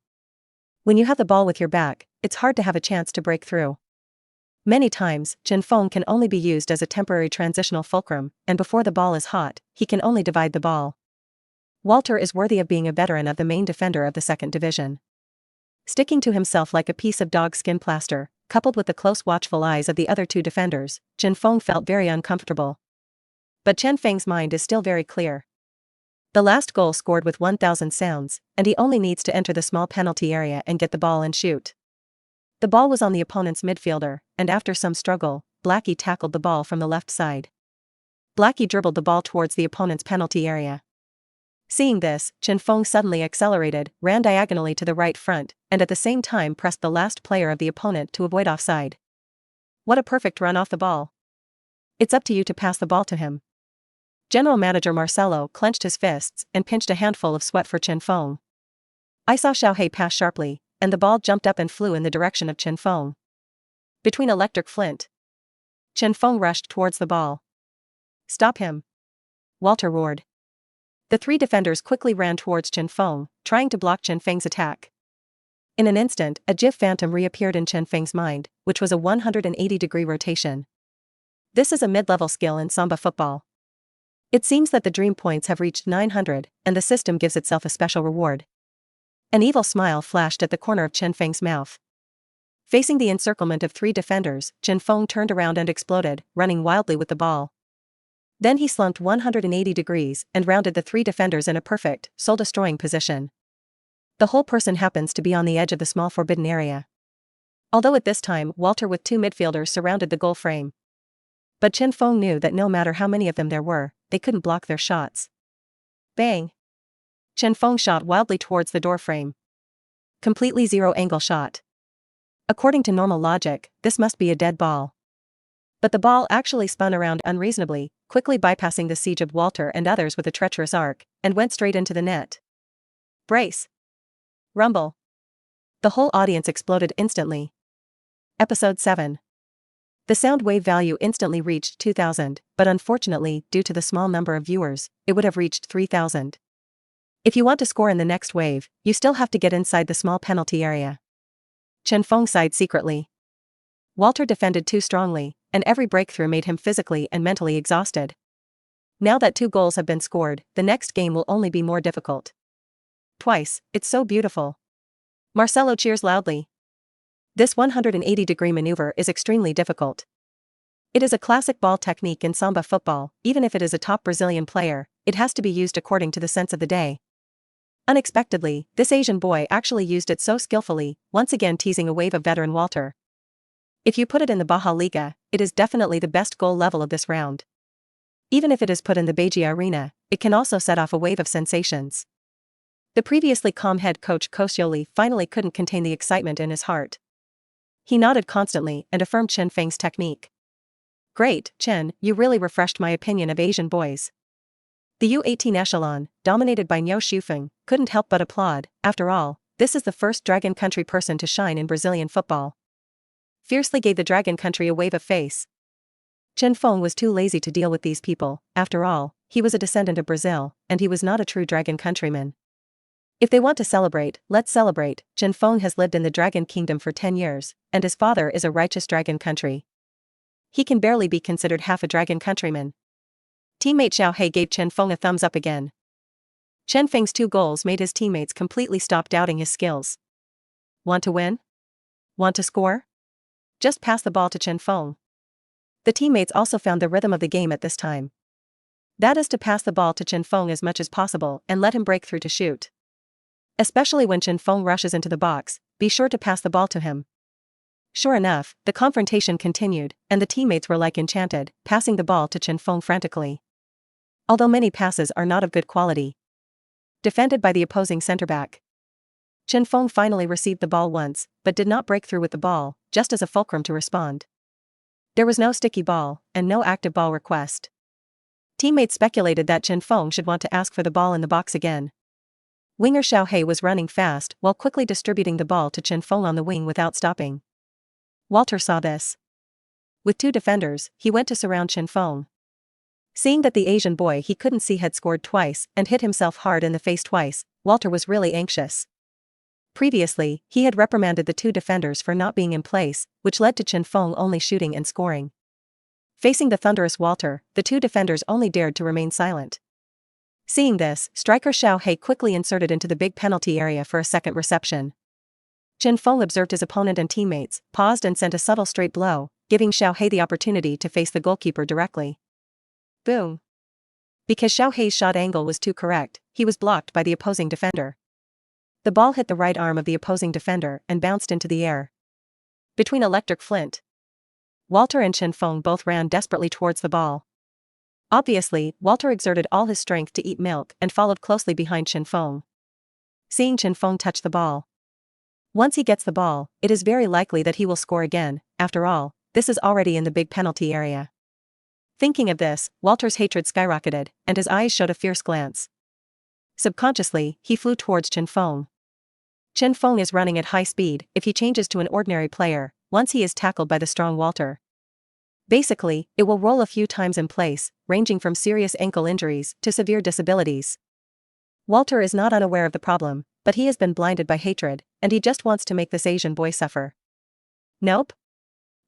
When you have the ball with your back, it's hard to have a chance to break through. Many times, Chen Feng can only be used as a temporary transitional fulcrum, and before the ball is hot, he can only divide the ball. Walter is worthy of being a veteran of the main defender of the second division. Sticking to himself like a piece of dog skin plaster, coupled with the close watchful eyes of the other 2 defenders, Chen Feng felt very uncomfortable. But Chen Feng's mind is still very clear. The last goal scored with 1,000 sounds, and he only needs to enter the small penalty area and get the ball and shoot. The ball was on the opponent's midfielder, and after some struggle, Blackie tackled the ball from the left side. Blackie dribbled the ball towards the opponent's penalty area. Seeing this, Chen Feng suddenly accelerated, ran diagonally to the right front, and at the same time pressed the last player of the opponent to avoid offside. What a perfect run off the ball. It's up to you to pass the ball to him. General Manager Marcelo clenched his fists and pinched a handful of sweat for Chen Feng. I saw Xiao He pass sharply, and the ball jumped up and flew in the direction of Chen Feng. Between electric flint. Chen Feng rushed towards the ball. Stop him. Walter roared. The 3 defenders quickly ran towards Chen Feng, trying to block Chen Feng's attack. In an instant, a GIF phantom reappeared in Chen Feng's mind, which was a 180-degree rotation. This is a mid-level skill in samba football. It seems that the dream points have reached 900, and the system gives itself a special reward. An evil smile flashed at the corner of Chen Feng's mouth. Facing the encirclement of 3 defenders, Chen Feng turned around and exploded, running wildly with the ball. Then he slumped 180 degrees and rounded the 3 defenders in a perfect, soul-destroying position. The whole person happens to be on the edge of the small forbidden area. Although at this time Walter with 2 midfielders surrounded the goal frame. But Chen Feng knew that no matter how many of them there were, they couldn't block their shots. Bang! Chen Feng shot wildly towards the door frame. Completely zero-angle shot. According to normal logic, this must be a dead ball. But the ball actually spun around unreasonably, quickly bypassing the siege of Walter and others with a treacherous arc, and went straight into the net. Brace! Rumble! The whole audience exploded instantly. Episode 7. The sound wave value instantly reached 2,000, but unfortunately, due to the small number of viewers, it would have reached 3,000. If you want to score in the next wave, you still have to get inside the small penalty area. Chen Feng sighed secretly. Walter defended too strongly, and every breakthrough made him physically and mentally exhausted. Now that 2 goals have been scored, the next game will only be more difficult. Twice, it's so beautiful. Marcelo cheers loudly. This 180-degree maneuver is extremely difficult. It is a classic ball technique in Samba football. Even if it is a top Brazilian player, it has to be used according to the sense of the day. Unexpectedly, this Asian boy actually used it so skillfully, once again teasing a wave of veteran Walter. If you put it in the Baja Liga, it is definitely the best goal level of this round. Even if it is put in the Beijia Arena, it can also set off a wave of sensations. The previously calm head coach Koscielny finally couldn't contain the excitement in his heart. He nodded constantly and affirmed Chen Feng's technique. Great, Chen, you really refreshed my opinion of Asian boys. The U18 echelon, dominated by Chen Feng, couldn't help but applaud. After all, this is the first Dragon Country person to shine in Brazilian football. Fiercely gave the Dragon Country a wave of face. Chen Feng was too lazy to deal with these people. After all, he was a descendant of Brazil, and he was not a true Dragon countryman. If they want to celebrate, let's celebrate. Chen Feng has lived in the Dragon Kingdom for 10 years, and his father is a righteous Dragon country. He can barely be considered half a Dragon countryman. Teammate Xiao He gave Chen Feng a thumbs up again. Chen Feng's 2 goals made his teammates completely stop doubting his skills. Want to win? Want to score? Just pass the ball to Chen Feng. The teammates also found the rhythm of the game at this time. That is to pass the ball to Chen Feng as much as possible and let him break through to shoot. Especially when Chen Feng rushes into the box, be sure to pass the ball to him. Sure enough, the confrontation continued, and the teammates were like enchanted, passing the ball to Chen Feng frantically. Although many passes are not of good quality. Defended by the opposing center-back. Chen Feng finally received the ball once, but did not break through with the ball, just as a fulcrum to respond. There was no sticky ball, and no active ball request. Teammates speculated that Chen Feng should want to ask for the ball in the box again. Winger Xiao He was running fast while quickly distributing the ball to Chen Feng on the wing without stopping. Walter saw this. With 2 defenders, he went to surround Chen Feng. Seeing that the Asian boy he couldn't see had scored twice and hit himself hard in the face twice, Walter was really anxious. Previously, he had reprimanded the 2 defenders for not being in place, which led to Chen Feng only shooting and scoring. Facing the thunderous Walter, the 2 defenders only dared to remain silent. Seeing this, striker Xiao He quickly inserted into the big penalty area for a second reception. Chen Feng observed his opponent and teammates, paused and sent a subtle straight blow, giving Xiao He the opportunity to face the goalkeeper directly. Boom. Because Xiao He's shot angle was too correct, he was blocked by the opposing defender. The ball hit the right arm of the opposing defender and bounced into the air. Between electric flint. Walter and Chen Feng both ran desperately towards the ball. Obviously, Walter exerted all his strength to eat milk and followed closely behind Chen Feng. Seeing Chen Feng touch the ball. Once he gets the ball, it is very likely that he will score again. After all, this is already in the big penalty area. Thinking of this, Walter's hatred skyrocketed, and his eyes showed a fierce glance. Subconsciously, he flew towards Chen Feng. Chen Feng is running at high speed. If he changes to an ordinary player, once he is tackled by the strong Walter. Basically, it will roll a few times in place, ranging from serious ankle injuries to severe disabilities. Walter is not unaware of the problem, but he has been blinded by hatred, and he just wants to make this Asian boy suffer. Nope.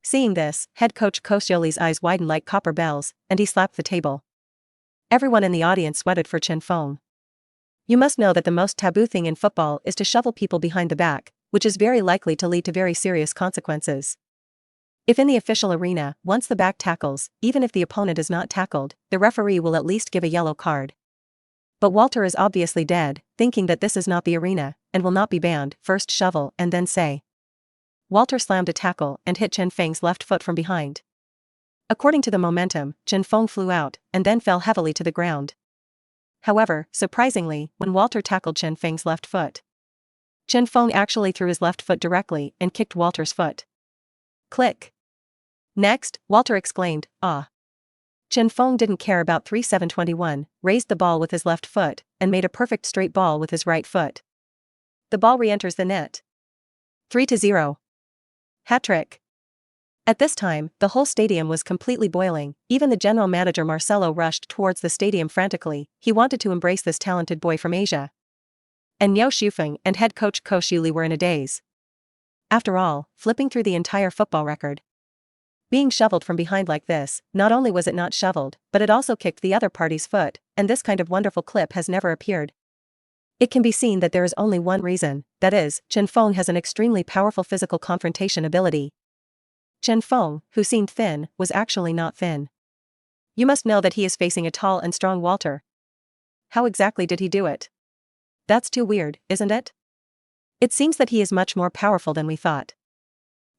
Seeing this, head coach Koscielny's eyes widened like copper bells, and he slapped the table. Everyone in the audience sweated for Chen Feng. You must know that the most taboo thing in football is to shovel people behind the back, which is very likely to lead to very serious consequences. If in the official arena, once the back tackles, even if the opponent is not tackled, the referee will at least give a yellow card. But Walter is obviously dead, thinking that this is not the arena, and will not be banned. First shovel and then say. Walter slammed a tackle and hit Chen Feng's left foot from behind. According to the momentum, Chen Feng flew out, and then fell heavily to the ground. However, surprisingly, when Walter tackled Chen Feng's left foot, Chen Feng actually threw his left foot directly and kicked Walter's foot. Click. Next, Walter exclaimed, "Ah." Chen Feng didn't care about 3-7-21, raised the ball with his left foot, and made a perfect straight ball with his right foot. The ball re-enters the net. 3-0. Hat-trick. At this time, the whole stadium was completely boiling. Even the general manager Marcelo rushed towards the stadium frantically. He wanted to embrace this talented boy from Asia. And Chen Feng and head coach Ko Xiuli were in a daze. After all, flipping through the entire football record, being shoveled from behind like this, not only was it not shoveled, but it also kicked the other party's foot, and this kind of wonderful clip has never appeared. It can be seen that there is only one reason, that is, Chen Feng has an extremely powerful physical confrontation ability. Chen Feng, who seemed thin, was actually not thin. You must know that he is facing a tall and strong Walter. How exactly did he do it? That's too weird, isn't it? It seems that he is much more powerful than we thought.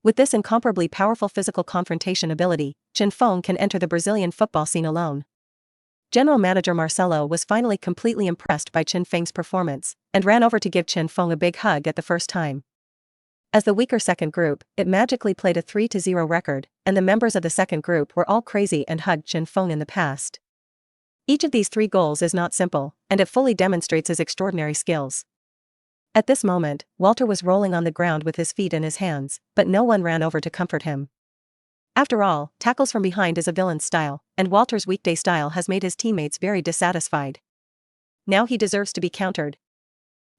With this incomparably powerful physical confrontation ability, Chen Feng can enter the Brazilian football scene alone. General manager Marcelo was finally completely impressed by Chen Feng's performance, and ran over to give Chen Feng a big hug at the first time. As the weaker second group, it magically played a 3-0 record, and the members of the second group were all crazy and hugged Chen Feng in the past. Each of these 3 goals is not simple, and it fully demonstrates his extraordinary skills. At this moment, Walter was rolling on the ground with his feet in his hands, but no one ran over to comfort him. After all, tackles from behind is a villain's style, and Walter's weekday style has made his teammates very dissatisfied. Now he deserves to be countered.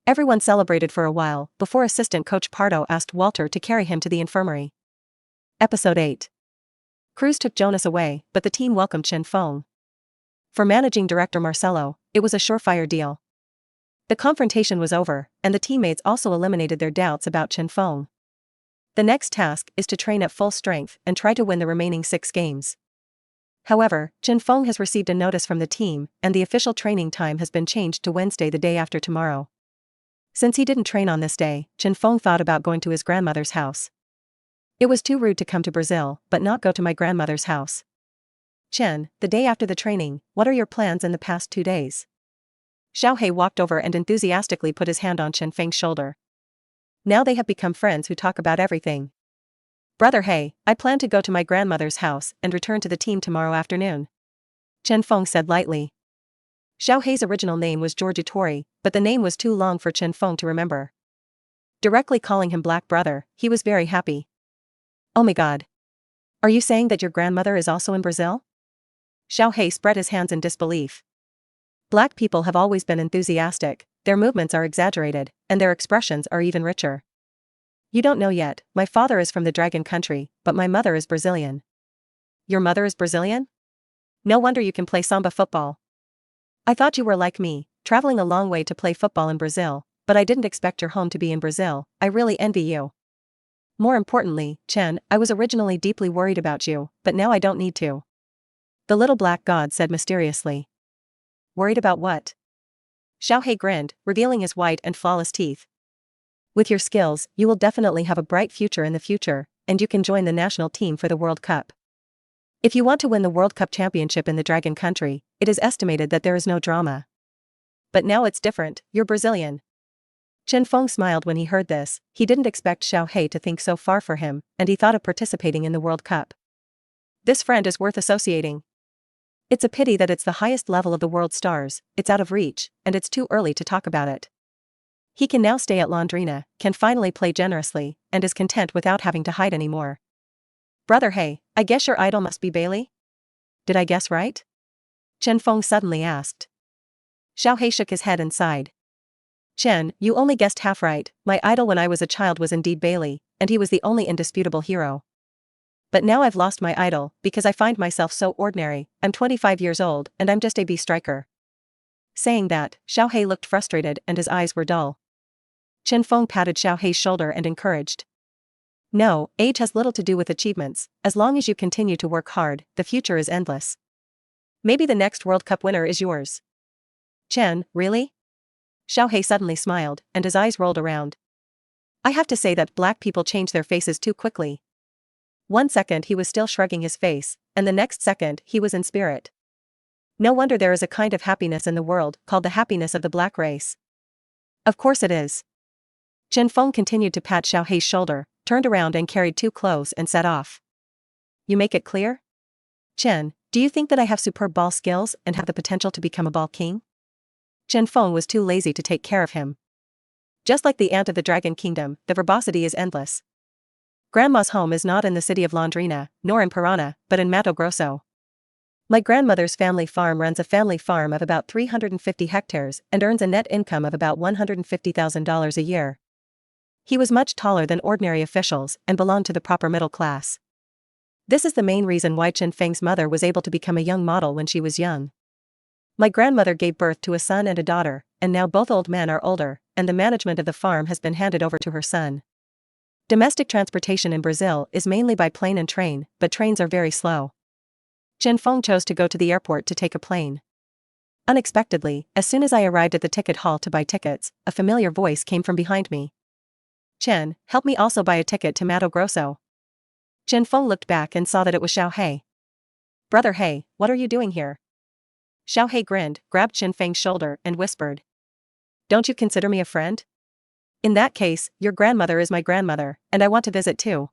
Everyone celebrated for a while, before assistant coach Pardo asked Walter to carry him to the infirmary. Episode 8. Cruz took Jonas away, but the team welcomed Chen Feng. For managing director Marcelo, it was a surefire deal. The confrontation was over, and the teammates also eliminated their doubts about Chen Feng. The next task is to train at full strength and try to win the remaining 6 games. However, Chen Feng has received a notice from the team, and the official training time has been changed to Wednesday, the day after tomorrow. Since he didn't train on this day, Chen Feng thought about going to his grandmother's house. It was too rude to come to Brazil, but not go to my grandmother's house. Chen, the day after the training, what are your plans in the past 2 days? Xiao He walked over and enthusiastically put his hand on Chen Feng's shoulder. Now they have become friends who talk about everything. Brother He, I plan to go to my grandmother's house and return to the team tomorrow afternoon. Chen Feng said lightly. Xiao He's original name was George Tori, but the name was too long for Chen Feng to remember. Directly calling him Black Brother, he was very happy. Oh my god. Are you saying that your grandmother is also in Brazil? Xiao He spread his hands in disbelief. Black people have always been enthusiastic, their movements are exaggerated, and their expressions are even richer. You don't know yet, my father is from the Dragon Country, but my mother is Brazilian. Your mother is Brazilian? No wonder you can play samba football. I thought you were like me, traveling a long way to play football in Brazil, but I didn't expect your home to be in Brazil. I really envy you. More importantly, Chen, I was originally deeply worried about you, but now I don't need to. The little black god said mysteriously. Worried about what? Xiao He grinned, revealing his white and flawless teeth. With your skills, you will definitely have a bright future in the future, and you can join the national team for the World Cup. If you want to win the World Cup championship in the Dragon Country, it is estimated that there is no drama. But now it's different, you're Brazilian. Chen Feng smiled when he heard this. He didn't expect Xiao He to think so far for him, and he thought of participating in the World Cup. This friend is worth associating. It's a pity that it's the highest level of the world stars, it's out of reach, and it's too early to talk about it. He can now stay at Londrina, can finally play generously, and is content without having to hide anymore. Brother He, I guess your idol must be Bailey? Did I guess right? Chen Feng suddenly asked. Xiao He shook his head and sighed. Chen, you only guessed half right, my idol when I was a child was indeed Bailey, and he was the only indisputable hero. But now I've lost my idol, because I find myself so ordinary. I'm 25 years old, and I'm just a B striker. Saying that, Xiao He looked frustrated and his eyes were dull. Chen Feng patted Xiao He's shoulder and encouraged. No, age has little to do with achievements, as long as you continue to work hard, the future is endless. Maybe the next World Cup winner is yours. Chen, really? Xiao He suddenly smiled, and his eyes rolled around. I have to say that black people change their faces too quickly. 1 second he was still shrugging his face, and the next second he was in spirit. No wonder there is a kind of happiness in the world called the happiness of the black race. Of course it is. Chen Feng continued to pat Xiao He's shoulder, turned around and carried 2 clothes and set off. You make it clear? Chen, do you think that I have superb ball skills and have the potential to become a ball king? Chen Feng was too lazy to take care of him. Just like the ant of the Dragon Kingdom, the verbosity is endless. Grandma's home is not in the city of Londrina, nor in Parana, but in Mato Grosso. My grandmother's family farm runs a family farm of about 350 hectares and earns a net income of about $150,000 a year. He was much taller than ordinary officials and belonged to the proper middle class. This is the main reason why Chen Feng's mother was able to become a young model when she was young. My grandmother gave birth to a son and a daughter, and now both old men are older, and the management of the farm has been handed over to her son. Domestic transportation in Brazil is mainly by plane and train, but trains are very slow. Chen Feng chose to go to the airport to take a plane. Unexpectedly, as soon as I arrived at the ticket hall to buy tickets, a familiar voice came from behind me. "Chen, help me also buy a ticket to Mato Grosso." Chen Feng looked back and saw that it was Xiao He. "Brother He, what are you doing here?" Xiao He grinned, grabbed Chen Feng's shoulder, and whispered. "Don't you consider me a friend? In that case, your grandmother is my grandmother, and I want to visit too."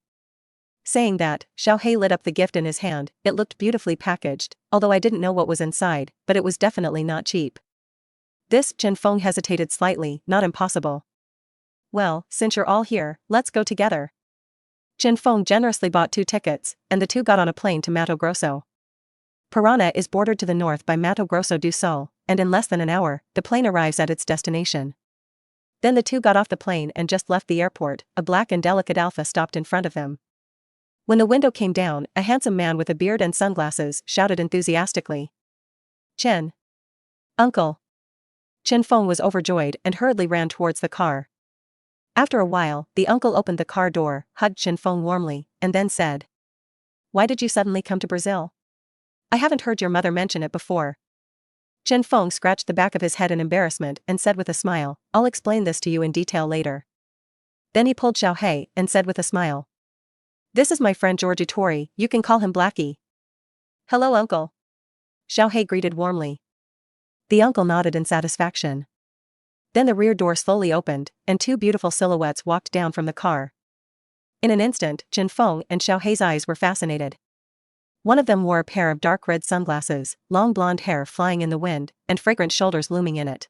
Saying that, Xiao He lit up the gift in his hand. It looked beautifully packaged, although I didn't know what was inside, but it was definitely not cheap. This, Chen Feng hesitated slightly, not impossible. "Well, since you're all here, let's go together." Chen Feng generously bought 2 tickets, and the two got on a plane to Mato Grosso. Parana is bordered to the north by Mato Grosso do Sul, and in less than an hour, the plane arrives at its destination. Then the two got off the plane and just left the airport. A black and delicate Alfa stopped in front of them. When the window came down, a handsome man with a beard and sunglasses shouted enthusiastically. "Chen! Uncle!" Chen Feng was overjoyed and hurriedly ran towards the car. After a while, the uncle opened the car door, hugged Chen Feng warmly, and then said, "Why did you suddenly come to Brazil? I haven't heard your mother mention it before." Chen Feng scratched the back of his head in embarrassment and said with a smile, "I'll explain this to you in detail later." Then he pulled Xiao He and said with a smile, "This is my friend Georgie Tori, you can call him Blackie." "Hello uncle." Xiao He greeted warmly. The uncle nodded in satisfaction. Then the rear door slowly opened, and 2 beautiful silhouettes walked down from the car. In an instant, Chen Feng and Xiao He's eyes were fascinated. One of them wore a pair of dark red sunglasses, long blonde hair flying in the wind, and fragrant shoulders looming in it.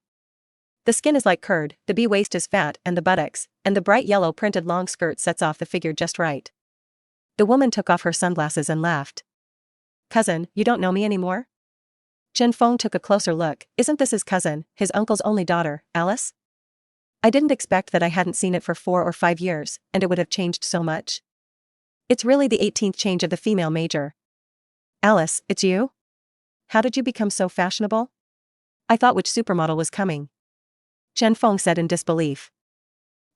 The skin is like curd, the B waist is fat and the buttocks, and the bright yellow printed long skirt sets off the figure just right. The woman took off her sunglasses and laughed. "Cousin, you don't know me anymore?" Chen Feng took a closer look. Isn't this his cousin, his uncle's only daughter, Alice? I didn't expect that I hadn't seen it for 4 or 5 years, and it would have changed so much. It's really the 18th change of the female major. "Alice, it's you? How did you become so fashionable? I thought which supermodel was coming." Chen Feng said in disbelief.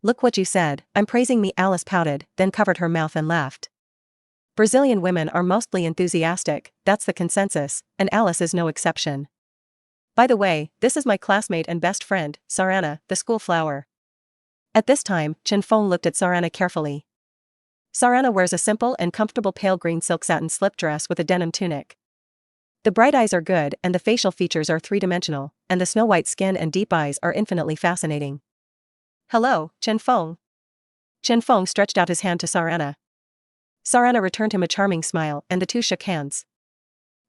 "Look what you said, I'm praising me." Alice pouted, then covered her mouth and laughed. Brazilian women are mostly enthusiastic, that's the consensus, and Alice is no exception. "By the way, this is my classmate and best friend, Sarana, the school flower." At this time, Chen Feng looked at Sarana carefully. Sarana wears a simple and comfortable pale green silk satin slip dress with a denim tunic. The bright eyes are good and the facial features are 3-dimensional, and the snow-white skin and deep eyes are infinitely fascinating. "Hello, Chen Feng." Chen Feng stretched out his hand to Sarana. Sarana returned him a charming smile, and the two shook hands.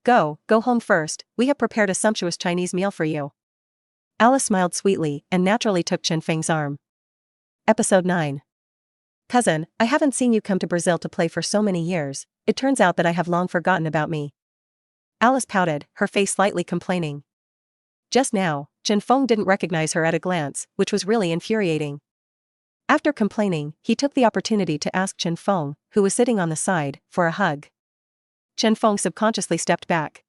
Go home first, we have prepared a sumptuous Chinese meal for you." Alice smiled sweetly and naturally took Chen Feng's arm. Episode 9. "Cousin, I haven't seen you come to Brazil to play for so many years, it turns out that I have long forgotten about me." Alice pouted, her face slightly complaining. Just now, Chen Feng didn't recognize her at a glance, which was really infuriating. After complaining, he took the opportunity to ask Chen Feng, who was sitting on the side, for a hug. Chen Feng subconsciously stepped back.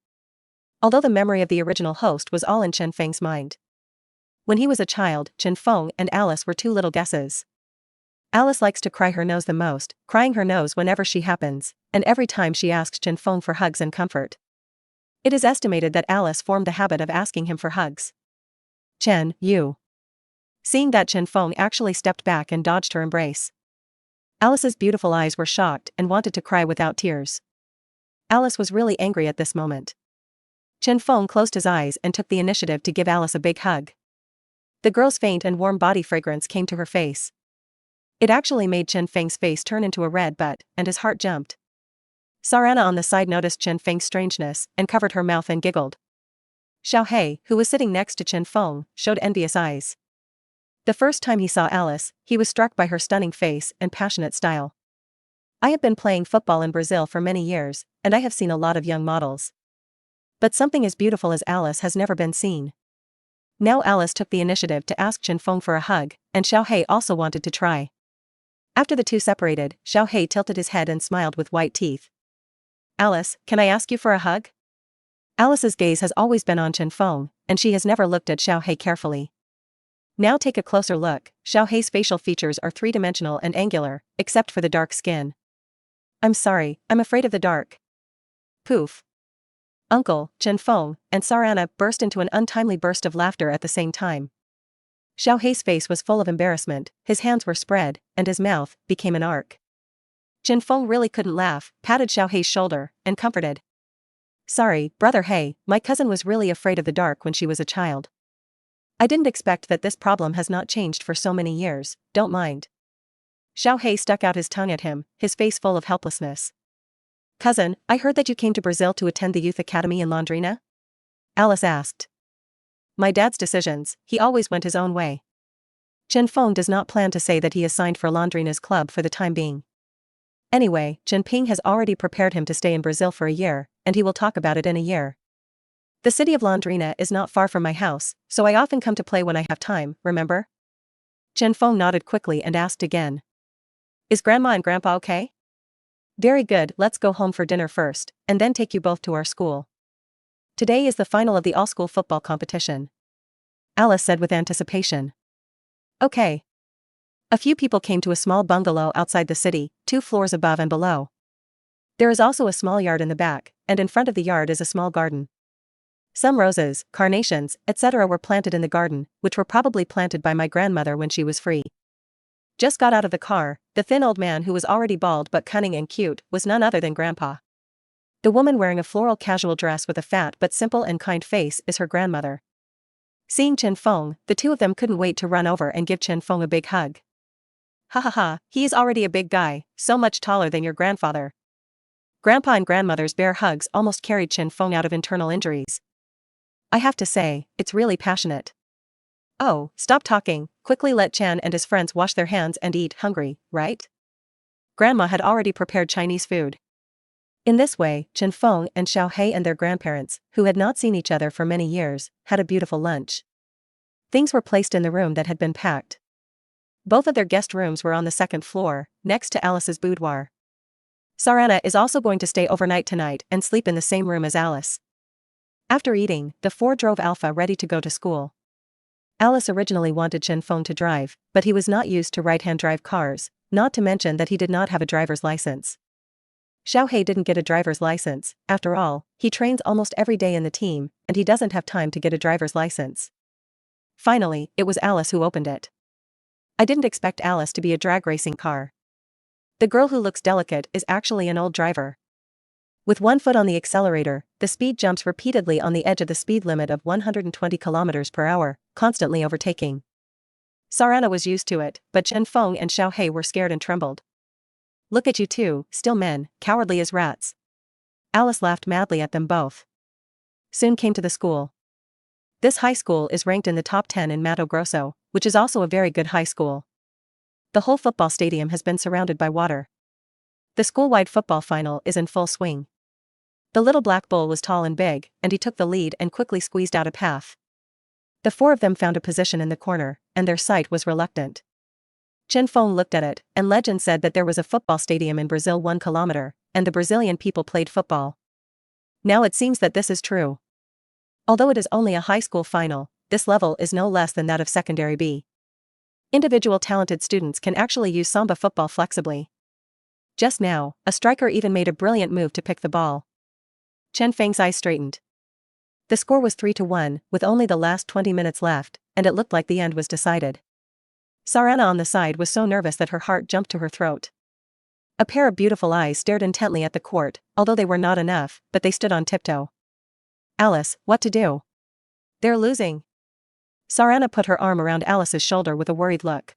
Although the memory of the original host was all in Chen Feng's mind. When he was a child, Chen Feng and Alice were 2 little guesses. Alice likes to cry her nose the most, crying her nose whenever she happens, and every time she asks Chen Feng for hugs and comfort. It is estimated that Alice formed the habit of asking him for hugs. "Chen, you." Seeing that, Chen Feng actually stepped back and dodged her embrace. Alice's beautiful eyes were shocked and wanted to cry without tears. Alice was really angry at this moment. Chen Feng closed his eyes and took the initiative to give Alice a big hug. The girl's faint and warm body fragrance came to her face. It actually made Chen Feng's face turn into a red butt, and his heart jumped. Sarana on the side noticed Chen Feng's strangeness and covered her mouth and giggled. Xiao He, who was sitting next to Chen Feng, showed envious eyes. The first time he saw Alice, he was struck by her stunning face and passionate style. I have been playing football in Brazil for many years, and I have seen a lot of young models. But something as beautiful as Alice has never been seen. Now Alice took the initiative to ask Chen Feng for a hug, and Xiaohei also wanted to try. After the two separated, Xiaohei tilted his head and smiled with white teeth. Alice, can I ask you for a hug? Alice's gaze has always been on Chen Feng, and she has never looked at Xiaohei carefully. Now take a closer look. Xiaohei's facial features are three-dimensional and angular, except for the dark skin. I'm sorry, I'm afraid of the dark. Poof. Uncle, Chen Feng, and Sarana burst into an untimely burst of laughter at the same time. Xiaohei's face was full of embarrassment, his hands were spread, and his mouth became an arc. Chen Feng really couldn't laugh, patted Xiaohei's shoulder, and comforted. Sorry, brother Hei, my cousin was really afraid of the dark when she was a child. I didn't expect that this problem has not changed for so many years, don't mind. Xiaohei stuck out his tongue at him, his face full of helplessness. Cousin, I heard that you came to Brazil to attend the youth academy in Londrina? Alice asked. My dad's decisions, he always went his own way. Chen Feng does not plan to say that he is signed for Londrina's club for the time being. Anyway, Chen Ping has already prepared him to stay in Brazil for a year, and he will talk about it in a year. The city of Londrina is not far from my house, so I often come to play when I have time, remember? Chen Feng nodded quickly and asked again. Is Grandma and Grandpa okay? Very good, let's go home for dinner first, and then take you both to our school. Today is the final of the all-school football competition. Alice said with anticipation. Okay. A few people came to a small bungalow outside the city, 2 floors above and below. There is also a small yard in the back, and in front of the yard is a small garden. Some roses, carnations, etc. were planted in the garden, which were probably planted by my grandmother when she was free. Just got out of the car, the thin old man who was already bald but cunning and cute was none other than Grandpa. The woman wearing a floral casual dress with a fat but simple and kind face is her grandmother. Seeing Chen Feng, the two of them couldn't wait to run over and give Chen Feng a big hug. Ha ha ha, he is already a big guy, so much taller than your grandfather. Grandpa and grandmother's bear hugs almost carried Chen Feng out of internal injuries. I have to say, it's really passionate. Oh, stop talking, quickly let Chan and his friends wash their hands and eat, hungry, right? Grandma had already prepared Chinese food. In this way, Chen Feng and Xiaohei and their grandparents, who had not seen each other for many years, had a beautiful lunch. Things were placed in the room that had been packed. Both of their guest rooms were on the 2nd floor, next to Alice's boudoir. Sarana is also going to stay overnight tonight and sleep in the same room as Alice. After eating, the 4 drove Alpha ready to go to school. Alice originally wanted Chen Feng to drive, but he was not used to right-hand drive cars, not to mention that he did not have a driver's license. Xiaohei didn't get a driver's license, after all, he trains almost every day in the team, and he doesn't have time to get a driver's license. Finally, it was Alice who opened it. I didn't expect Alice to be a drag racing car. The girl who looks delicate is actually an old driver. With one foot on the accelerator, the speed jumps repeatedly on the edge of the speed limit of 120 km per hour, constantly overtaking. Sarana was used to it, but Chen Feng and Xiaohei were scared and trembled. Look at you two, still men, cowardly as rats. Alice laughed madly at them both. Soon came to the school. This high school is ranked in the top 10 in Mato Grosso, which is also a very good high school. The whole football stadium has been surrounded by water. The school-wide football final is in full swing. The little black bull was tall and big, and he took the lead and quickly squeezed out a path. The 4 of them found a position in the corner, and their sight was reluctant. Chen Feng looked at it, and legend said that there was a football stadium in Brazil 1 kilometer, and the Brazilian people played football. Now it seems that this is true. Although it is only a high school final, this level is no less than that of secondary B. Individual talented students can actually use Samba football flexibly. Just now, a striker even made a brilliant move to pick the ball. Chen Feng's eyes straightened. The score was 3-1, with only the last 20 minutes left, and it looked like the end was decided. Sarana on the side was so nervous that her heart jumped to her throat. A pair of beautiful eyes stared intently at the court, although they were not enough, but they stood on tiptoe. Alice, what to do? They're losing. Sarana put her arm around Alice's shoulder with a worried look.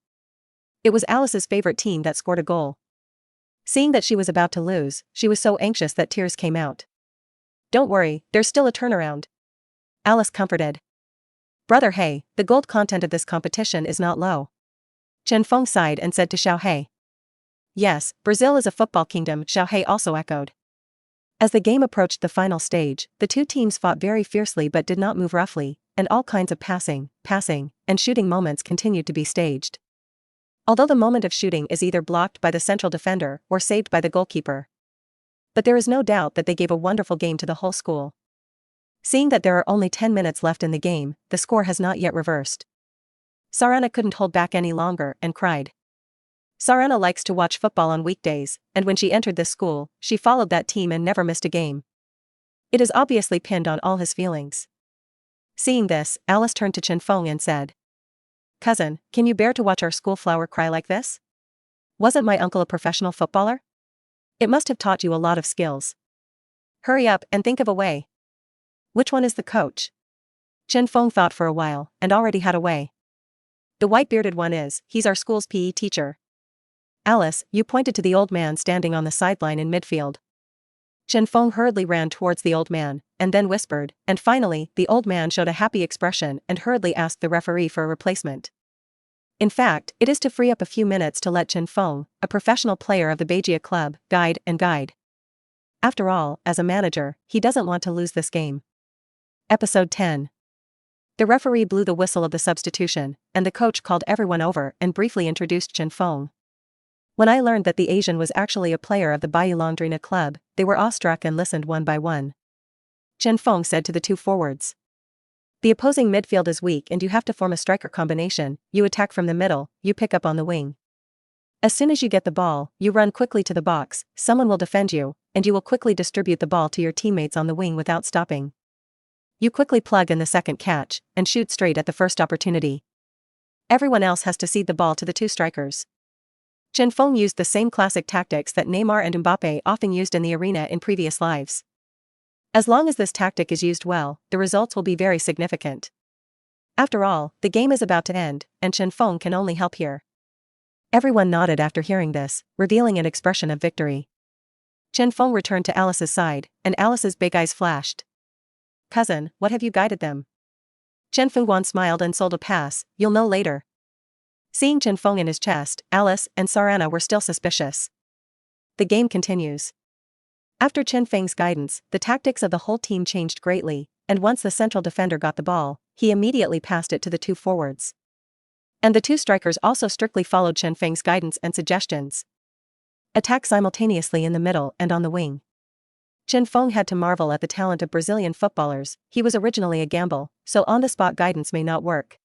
It was Alice's favorite team that scored a goal. Seeing that she was about to lose, she was so anxious that tears came out. Don't worry, there's still a turnaround. Alice comforted. Brother He, the gold content of this competition is not low. Chen Feng sighed and said to Xiao He. Yes, Brazil is a football kingdom, Xiao He also echoed. As the game approached the final stage, the two teams fought very fiercely but did not move roughly, and all kinds of passing, and shooting moments continued to be staged. Although the moment of shooting is either blocked by the central defender or saved by the goalkeeper. But there is no doubt that they gave a wonderful game to the whole school. Seeing that there are only 10 minutes left in the game, the score has not yet reversed. Sarana couldn't hold back any longer and cried. Sarana likes to watch football on weekdays, and when she entered this school, she followed that team and never missed a game. It is obviously pinned on all his feelings. Seeing this, Alice turned to Chen Feng and said, Cousin, can you bear to watch our school flower cry like this? Wasn't my uncle a professional footballer? It must have taught you a lot of skills. Hurry up and think of a way. Which one is the coach? Chen Feng thought for a while, and already had a way. The white-bearded one is, he's our school's PE teacher. Alice, you pointed to the old man standing on the sideline in midfield. Chen Feng hurriedly ran towards the old man, and then whispered, and finally, the old man showed a happy expression and hurriedly asked the referee for a replacement. In fact, it is to free up a few minutes to let Chen Feng, a professional player of the Beijia club, guide. After all, as a manager, he doesn't want to lose this game. Episode 10. The referee blew the whistle of the substitution, and the coach called everyone over and briefly introduced Chen Feng. When I learned that the Asian was actually a player of the Bayulongdrina club, they were awestruck and listened one by one. Chen Feng said to the two forwards. The opposing midfield is weak and you have to form a striker combination, you attack from the middle, you pick up on the wing. As soon as you get the ball, you run quickly to the box, someone will defend you, and you will quickly distribute the ball to your teammates on the wing without stopping. You quickly plug in the second catch, and shoot straight at the first opportunity. Everyone else has to cede the ball to the two strikers. Chen Feng used the same classic tactics that Neymar and Mbappe often used in the arena in previous lives. As long as this tactic is used well, the results will be very significant. After all, the game is about to end, and Chen Feng can only help here. Everyone nodded after hearing this, revealing an expression of victory. Chen Feng returned to Alice's side, and Alice's big eyes flashed. Cousin, what have you guided them? Chen Fengguan smiled and sold a pass, you'll know later. Seeing Chen Feng in his chest, Alice and Sarana were still suspicious. The game continues. After Chen Feng's guidance, the tactics of the whole team changed greatly, and once the central defender got the ball, he immediately passed it to the two forwards. And the two strikers also strictly followed Chen Feng's guidance and suggestions. Attack simultaneously in the middle and on the wing. Chen Feng had to marvel at the talent of Brazilian footballers. He was originally a gamble, so on-the-spot guidance may not work.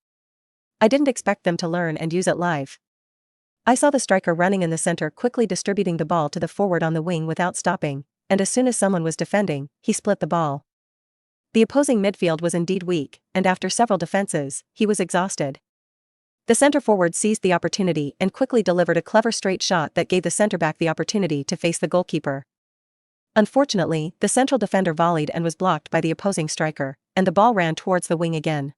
I didn't expect them to learn and use it live. I saw the striker running in the center quickly distributing the ball to the forward on the wing without stopping, and as soon as someone was defending, he split the ball. The opposing midfield was indeed weak, and after several defenses, he was exhausted. The center forward seized the opportunity and quickly delivered a clever straight shot that gave the center back the opportunity to face the goalkeeper. Unfortunately, the central defender volleyed and was blocked by the opposing striker, and the ball ran towards the wing again.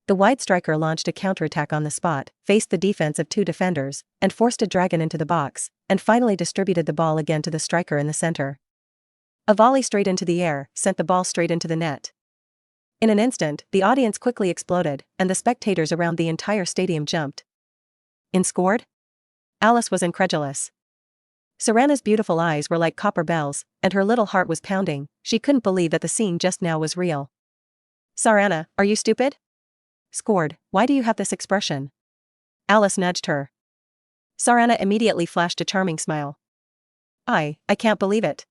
The wide striker launched a counterattack on the spot, faced the defense of two defenders, and forced a dragon into the box, and finally distributed the ball again to the striker in the center. A volley straight into the air sent the ball straight into the net. In an instant, the audience quickly exploded, and the spectators around the entire stadium jumped. In scored? Alice was incredulous. Sarana's beautiful eyes were like copper bells, and her little heart was pounding. She couldn't believe that the scene just now was real. Sarana, are you stupid? Scored, why do you have this expression? Alice nudged her. Sarana immediately flashed a charming smile. I can't believe it.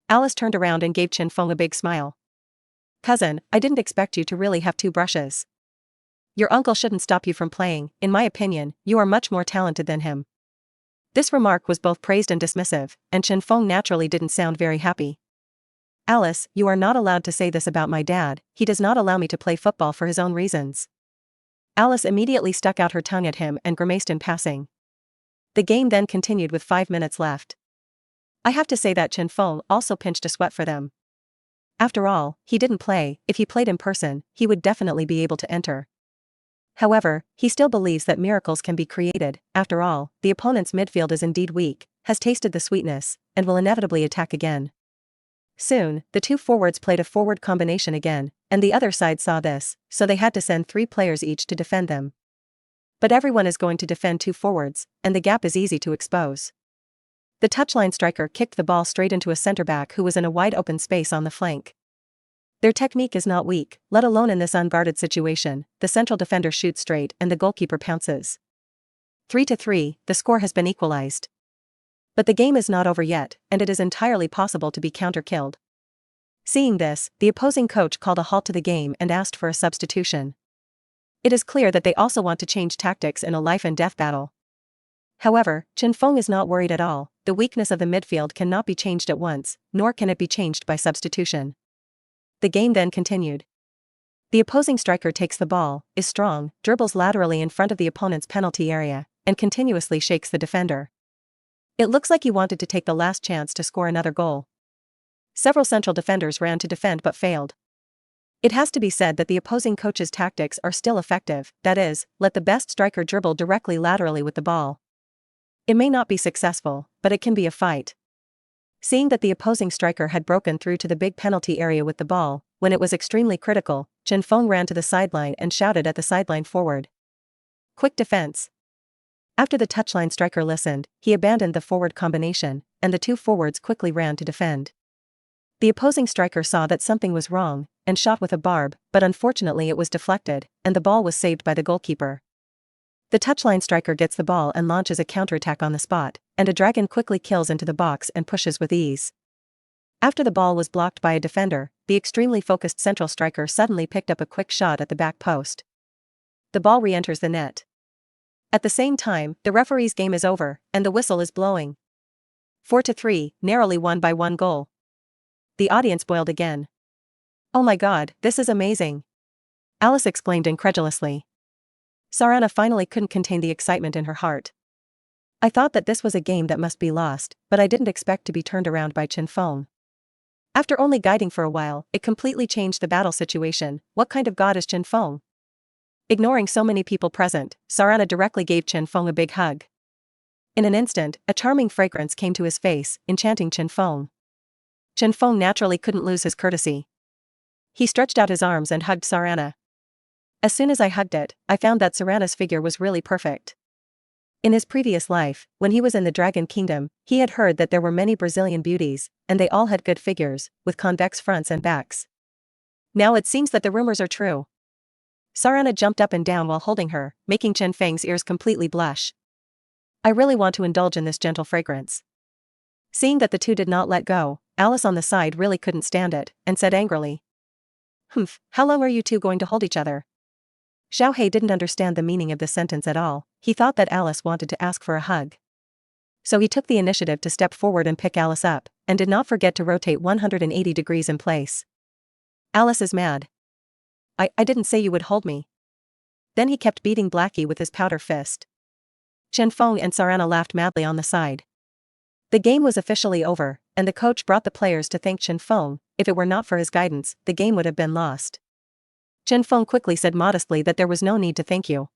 Alice turned around and gave Chen Feng a big smile. Cousin, I didn't expect you to really have two brushes. Your uncle shouldn't stop you from playing, in my opinion, you are much more talented than him. This remark was both praised and dismissive, and Chen Feng naturally didn't sound very happy. Alice, you are not allowed to say this about my dad, he does not allow me to play football for his own reasons. Alice immediately stuck out her tongue at him and grimaced in passing. The game then continued with 5 minutes left. I have to say that Chen Feng also pinched a sweat for them. After all, he didn't play. If he played in person, he would definitely be able to enter. However, he still believes that miracles can be created. After all, the opponent's midfield is indeed weak, has tasted the sweetness, and will inevitably attack again. Soon, the two forwards played a forward combination again, and the other side saw this, so they had to send 3 players each to defend them. But everyone is going to defend 2 forwards, and the gap is easy to expose. The touchline striker kicked the ball straight into a center-back who was in a wide open space on the flank. Their technique is not weak, let alone in this unguarded situation. The central defender shoots straight and the goalkeeper pounces. 3-3, the score has been equalized. But the game is not over yet, and it is entirely possible to be counter-killed. Seeing this, the opposing coach called a halt to the game and asked for a substitution. It is clear that they also want to change tactics in a life-and-death battle. However, Chen Feng is not worried at all. The weakness of the midfield cannot be changed at once, nor can it be changed by substitution. The game then continued. The opposing striker takes the ball, is strong, dribbles laterally in front of the opponent's penalty area, and continuously shakes the defender. It looks like he wanted to take the last chance to score another goal. Several central defenders ran to defend but failed. It has to be said that the opposing coach's tactics are still effective, that is, let the best striker dribble directly laterally with the ball. It may not be successful, but it can be a fight. Seeing that the opposing striker had broken through to the big penalty area with the ball, when it was extremely critical, Chen Feng ran to the sideline and shouted at the sideline forward. Quick defense. After the touchline striker listened, he abandoned the forward combination, and the 2 forwards quickly ran to defend. The opposing striker saw that something was wrong, and shot with a barb, but unfortunately it was deflected, and the ball was saved by the goalkeeper. The touchline striker gets the ball and launches a counterattack on the spot, and a dragon quickly kills into the box and pushes with ease. After the ball was blocked by a defender, the extremely focused central striker suddenly picked up a quick shot at the back post. The ball re-enters the net. At the same time, the referee's game is over, and the whistle is blowing. 4-3, narrowly won by 1 goal. The audience boiled again. "Oh my God, this is amazing!" Alice exclaimed incredulously. Sarana finally couldn't contain the excitement in her heart. "I thought that this was a game that must be lost, but I didn't expect to be turned around by Chen Feng. After only guiding for a while, it completely changed the battle situation. What kind of god is Chen Feng?" Ignoring so many people present, Sarana directly gave Chen Feng a big hug. In an instant, a charming fragrance came to his face, enchanting Chen Feng. Chen Feng naturally couldn't lose his courtesy. He stretched out his arms and hugged Sarana. As soon as I hugged it, I found that Sarana's figure was really perfect. In his previous life, when he was in the Dragon Kingdom, he had heard that there were many Brazilian beauties, and they all had good figures, with convex fronts and backs. Now it seems that the rumors are true. Sarana jumped up and down while holding her, making Chen Feng's ears completely blush. "I really want to indulge in this gentle fragrance." Seeing that the two did not let go, Alice on the side really couldn't stand it, and said angrily, "Humph, how long are you two going to hold each other?" Xiao He didn't understand the meaning of this sentence at all. He thought that Alice wanted to ask for a hug. So he took the initiative to step forward and pick Alice up, and did not forget to rotate 180 degrees in place. Alice is mad. I didn't say you would hold me." Then he kept beating Blackie with his powder fist. Chen Feng and Sarana laughed madly on the side. The game was officially over, and the coach brought the players to thank Chen Feng. If it were not for his guidance, the game would have been lost. Chen Feng quickly said modestly that there was no need to thank you.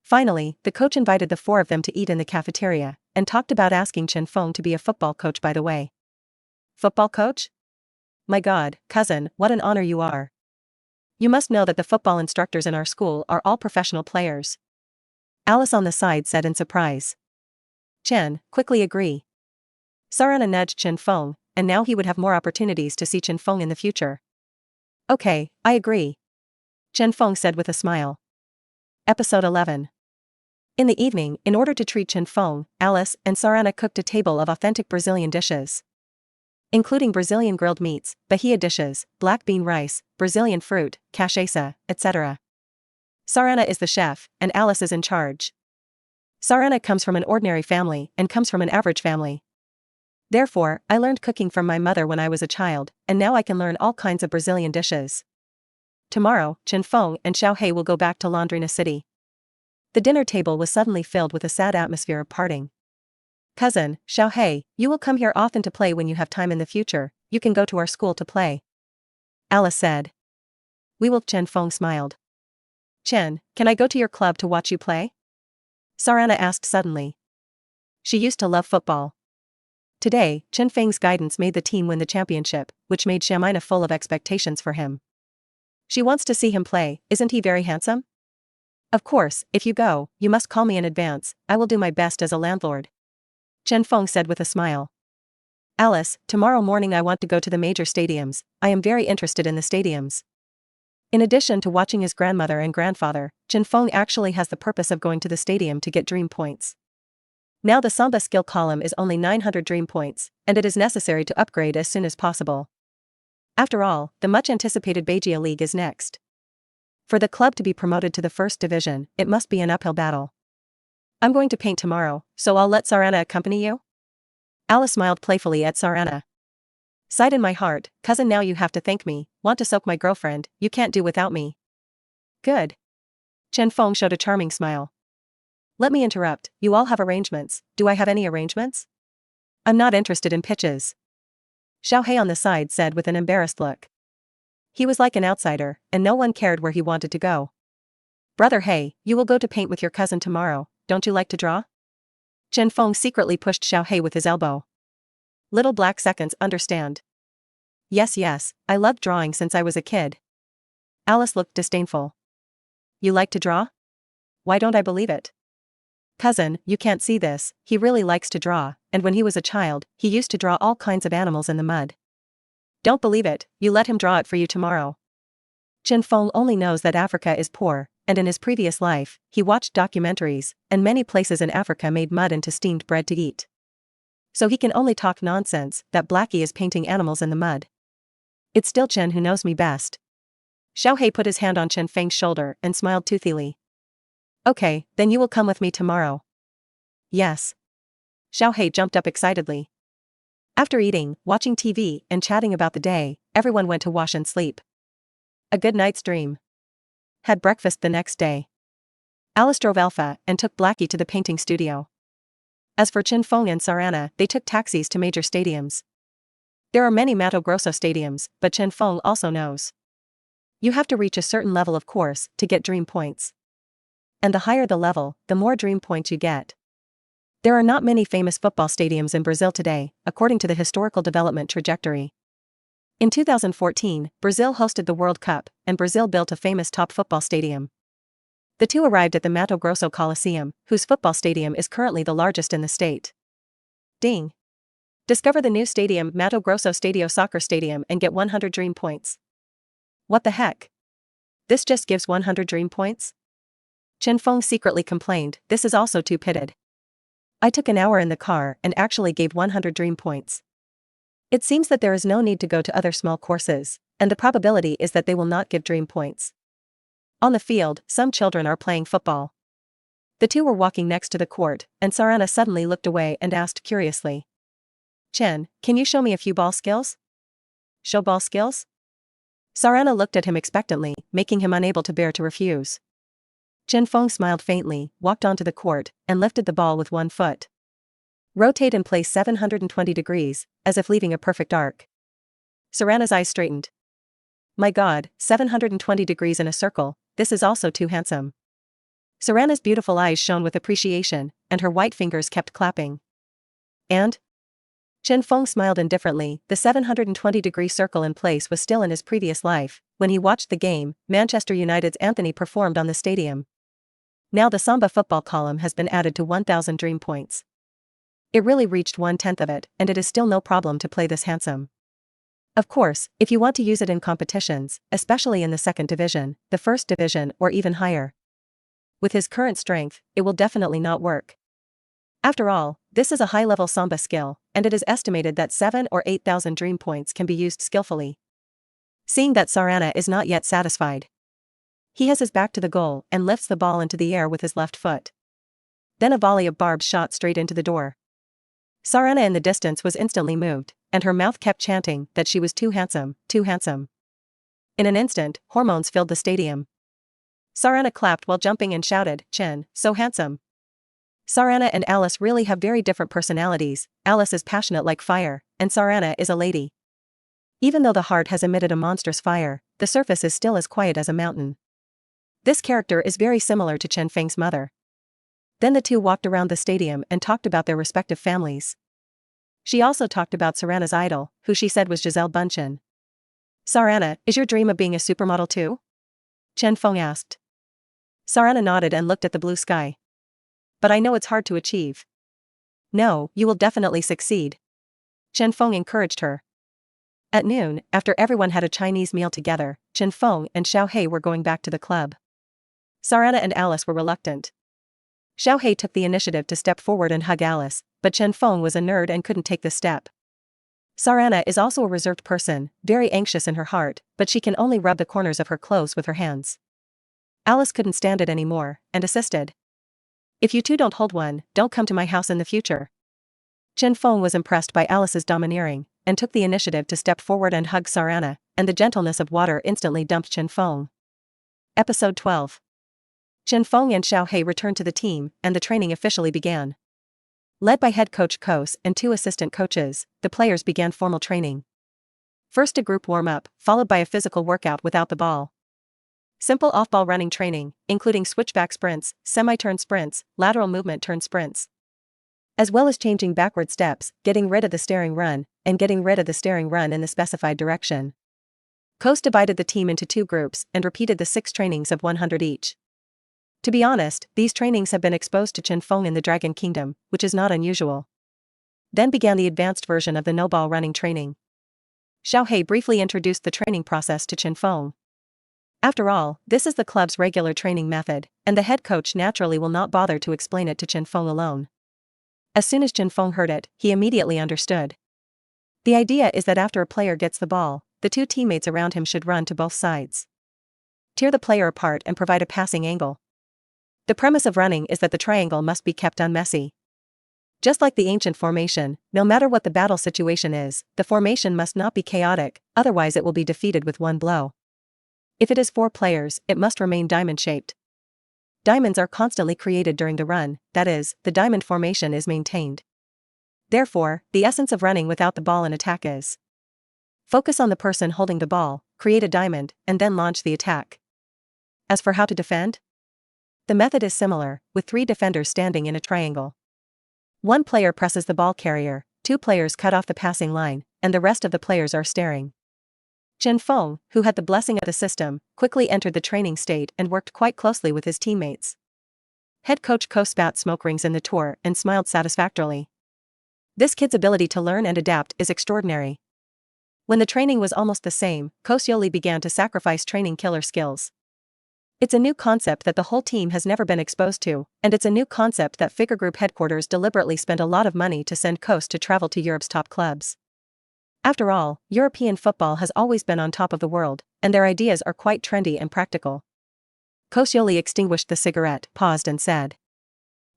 Finally, the coach invited the 4 of them to eat in the cafeteria, and talked about asking Chen Feng to be a football coach by the way. "Football coach? My God, cousin, what an honor you are. You must know that the football instructors in our school are all professional players." Alice on the side said in surprise. Chen, quickly agree. Sarana nudged Chen Feng, and now he would have more opportunities to see Chen Feng in the future. "Okay, I agree," Chen Feng said with a smile. Episode 11. In the evening, in order to treat Chen Feng, Alice and Sarana cooked a table of authentic Brazilian dishes, including Brazilian grilled meats, bahia dishes, black bean rice, Brazilian fruit, cachaça, etc. Sarana is the chef, and Alice is in charge. Sarana comes from an ordinary family and comes from an average family. Therefore, I learned cooking from my mother when I was a child, and now I can learn all kinds of Brazilian dishes. Tomorrow, Chen Feng and Xiao He will go back to Londrina City. The dinner table was suddenly filled with a sad atmosphere of parting. "Cousin, Xiao He, you will come here often to play when you have time in the future. You can go to our school to play," Alice said. "We will," Chen Feng smiled. "Chen, can I go to your club to watch you play?" Sarana asked suddenly. She used to love football. Today, Chen Feng's guidance made the team win the championship, which made Xiamina full of expectations for him. She wants to see him play, isn't he very handsome? Of course, if you go, you must call me in advance, I will do my best as a landlord. Chen Feng said with a smile. Alice, tomorrow morning I want to go to the major stadiums, I am very interested in the stadiums. In addition to watching his grandmother and grandfather, Chen Feng actually has the purpose of going to the stadium to get dream points. Now the Samba skill column is only 900 dream points, and it is necessary to upgrade as soon as possible. After all, the much anticipated Beijia League is next. For the club to be promoted to the first division, it must be an uphill battle. I'm going to paint tomorrow, so I'll let Sarana accompany you? Alice smiled playfully at Sarana. Sighed in my heart, cousin, now you have to thank me, want to soak my girlfriend, you can't do without me. Good. Chen Feng showed a charming smile. Let me interrupt, you all have arrangements, do I have any arrangements? I'm not interested in pitches. Xiao He on the side said with an embarrassed look. He was like an outsider, and no one cared where he wanted to go. Brother He, you will go to paint with your cousin tomorrow, don't you like to draw? Chen Feng secretly pushed Xiao He with his elbow. Little black seconds, understand. Yes, I loved drawing since I was a kid. Alice looked disdainful. You like to draw? Why don't I believe it? Cousin, you can't see this, he really likes to draw, and when he was a child, he used to draw all kinds of animals in the mud. Don't believe it, you let him draw it for you tomorrow. Chen Feng only knows that Africa is poor, and in his previous life, he watched documentaries, and many places in Africa made mud into steamed bread to eat. So he can only talk nonsense that Blackie is painting animals in the mud. It's still Chen who knows me best. Xiao He put his hand on Chen Feng's shoulder and smiled toothily. Okay, then you will come with me tomorrow. Yes. Xiao He jumped up excitedly. After eating, watching TV, and chatting about the day, everyone went to wash and sleep. A good night's dream. Had breakfast the next day. Alice drove Alpha and took Blackie to the painting studio. As for Chen Feng and Sarana, they took taxis to major stadiums. There are many Mato Grosso stadiums, but Chen Feng also knows. You have to reach a certain level of course to get dream points. And the higher the level, the more dream points you get. There are not many famous football stadiums in Brazil today, according to the historical development trajectory. In 2014, Brazil hosted the World Cup, and Brazil built a famous top football stadium. The two arrived at the Mato Grosso Coliseum, whose football stadium is currently the largest in the state. Ding! Discover the new stadium, Mato Grosso Stadio Soccer Stadium, and get 100 dream points. What the heck? This just gives 100 dream points? Chen Feng secretly complained, this is also too pitted. I took an hour in the car and actually gave 100 dream points. It seems that there is no need to go to other small courses, and the probability is that they will not give dream points. On the field, some children are playing football. The two were walking next to the court, and Sarana suddenly looked away and asked curiously. Chen, can you show me a few ball skills? Show ball skills? Sarana looked at him expectantly, making him unable to bear to refuse. Chen Feng smiled faintly, walked onto the court, and lifted the ball with one foot. Rotate and place 720 degrees, as if leaving a perfect arc. Sarana's eyes straightened. My God, 720 degrees in a circle, this is also too handsome. Sarana's beautiful eyes shone with appreciation, and her white fingers kept clapping. And? Chen Feng smiled indifferently, the 720-degree circle in place was still in his previous life, when he watched the game, Manchester United's Anthony performed on the stadium. Now the Samba football column has been added to 1,000 dream points. It really reached 1/10 of it, and it is still no problem to play this handsome. Of course, if you want to use it in competitions, especially in the second division, the first division, or even higher. With his current strength, it will definitely not work. After all, this is a high-level Samba skill, and it is estimated that 7,000 or 8,000 dream points can be used skillfully. Seeing that Sarana is not yet satisfied. He has his back to the goal and lifts the ball into the air with his left foot. Then a volley of barbs shot straight into the door. Sarana in the distance was instantly moved, and her mouth kept chanting that she was too handsome, too handsome. In an instant, hormones filled the stadium. Sarana clapped while jumping and shouted, Chen, so handsome. Sarana and Alice really have very different personalities. Alice is passionate like fire, and Sarana is a lady. Even though the heart has emitted a monstrous fire, the surface is still as quiet as a mountain. This character is very similar to Chen Feng's mother. Then the two walked around the stadium and talked about their respective families. She also talked about Sarana's idol, who she said was Gisele Bündchen. Sarana, is your dream of being a supermodel too? Chen Feng asked. Sarana nodded and looked at the blue sky. But I know it's hard to achieve. No, you will definitely succeed. Chen Feng encouraged her. At noon, after everyone had a Chinese meal together, Chen Feng and Xiao Hei were going back to the club. Sarana and Alice were reluctant. Xiao Hei took the initiative to step forward and hug Alice, but Chen Feng was a nerd and couldn't take the step. Sarana is also a reserved person, very anxious in her heart, but she can only rub the corners of her clothes with her hands. Alice couldn't stand it anymore, and assisted. If you two don't hold one, don't come to my house in the future. Chen Feng was impressed by Alice's domineering, and took the initiative to step forward and hug Sarana, and the gentleness of water instantly dumped Chen Feng. Episode 12. Chen Feng and Xiao Hei returned to the team, and the training officially began. Led by head coach Kos and 2 assistant coaches, the players began formal training. First a group warm-up, followed by a physical workout without the ball. Simple off-ball running training, including switchback sprints, semi-turn sprints, lateral movement turn sprints. As well as changing backward steps, getting rid of the staring run, and getting rid of the staring run in the specified direction. Kos divided the team into 2 groups and repeated the 6 trainings of 100 each. To be honest, these trainings have been exposed to Chen Feng in the Dragon Kingdom, which is not unusual. Then began the advanced version of the no-ball running training. Xiao Hei briefly introduced the training process to Chen Feng. After all, this is the club's regular training method, and the head coach naturally will not bother to explain it to Chen Feng alone. As soon as Chen Feng heard it, he immediately understood. The idea is that after a player gets the ball, the 2 teammates around him should run to both sides. Tear the player apart and provide a passing angle. The premise of running is that the triangle must be kept unmessy. Just like the ancient formation, no matter what the battle situation is, the formation must not be chaotic, otherwise it will be defeated with one blow. If it is 4 players, it must remain diamond-shaped. Diamonds are constantly created during the run, that is, the diamond formation is maintained. Therefore, the essence of running without the ball in attack is: focus on the person holding the ball, create a diamond, and then launch the attack. As for how to defend? The method is similar, with 3 defenders standing in a triangle. 1 player presses the ball carrier, 2 players cut off the passing line, and the rest of the players are staring. Chen Feng, who had the blessing of the system, quickly entered the training state and worked quite closely with his teammates. Head coach Ko spat smoke rings in the tour and smiled satisfactorily. This kid's ability to learn and adapt is extraordinary. When the training was almost the same, Ko slowly began to sacrifice training killer skills. It's a new concept that the whole team has never been exposed to, and it's a new concept that Figure Group headquarters deliberately spent a lot of money to send Kos to travel to Europe's top clubs. After all, European football has always been on top of the world, and their ideas are quite trendy and practical. Kos slowly extinguished the cigarette, paused and said,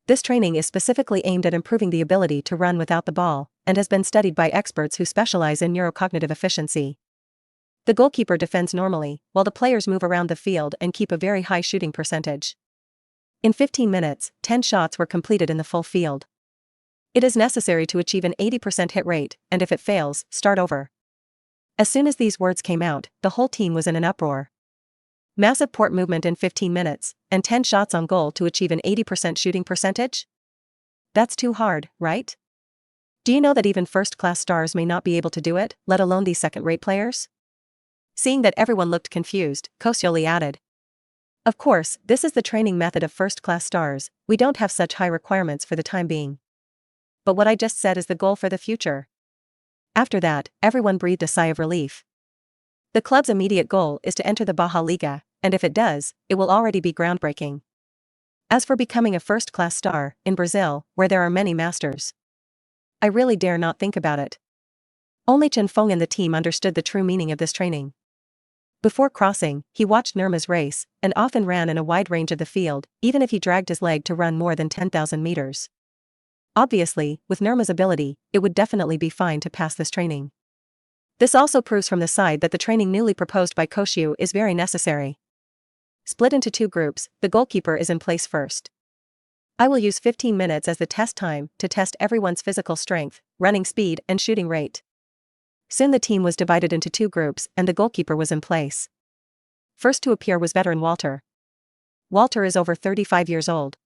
"This training is specifically aimed at improving the ability to run without the ball, and has been studied by experts who specialize in neurocognitive efficiency. The goalkeeper defends normally, while the players move around the field and keep a very high shooting percentage. In 15 minutes, 10 shots were completed in the full field. It is necessary to achieve an 80% hit rate, and if it fails, start over." As soon as these words came out, the whole team was in an uproar. Massive port movement in 15 minutes, and 10 shots on goal to achieve an 80% shooting percentage? That's too hard, right? Do you know that even first-class stars may not be able to do it, let alone these second-rate players? Seeing that everyone looked confused, Koscielny added, "Of course, this is the training method of first-class stars, we don't have such high requirements for the time being. But what I just said is the goal for the future." After that, everyone breathed a sigh of relief. The club's immediate goal is to enter the Baja Liga, and if it does, it will already be groundbreaking. As for becoming a first-class star, in Brazil, where there are many masters, I really dare not think about it. Only Chen Feng and the team understood the true meaning of this training. Before crossing, he watched Nurma's race, and often ran in a wide range of the field, even if he dragged his leg to run more than 10,000 meters. Obviously, with Nurma's ability, it would definitely be fine to pass this training. This also proves from the side that the training newly proposed by Kosciu is very necessary. Split into 2 groups, the goalkeeper is in place first. I will use 15 minutes as the test time to test everyone's physical strength, running speed, and shooting rate. Soon the team was divided into 2 groups and the goalkeeper was in place. First to appear was veteran Walter. Walter is over 35 years old.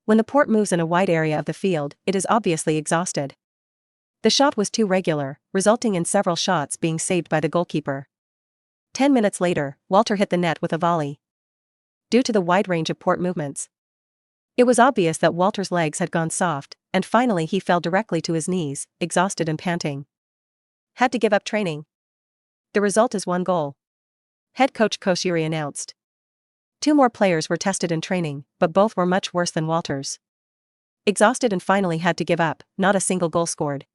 When the port moves in a wide area of the field, it is obviously exhausted. The shot was too regular, resulting in several shots being saved by the goalkeeper. 10 minutes later, Walter hit the net with a volley. Due to the wide range of port movements, it was obvious that Walter's legs had gone soft, and finally he fell directly to his knees, exhausted and panting. Had to give up training. The result is 1 goal. Head coach Koshiri announced. 2 more players were tested in training, but both were much worse than Walter's. Exhausted and finally had to give up, not a single goal scored.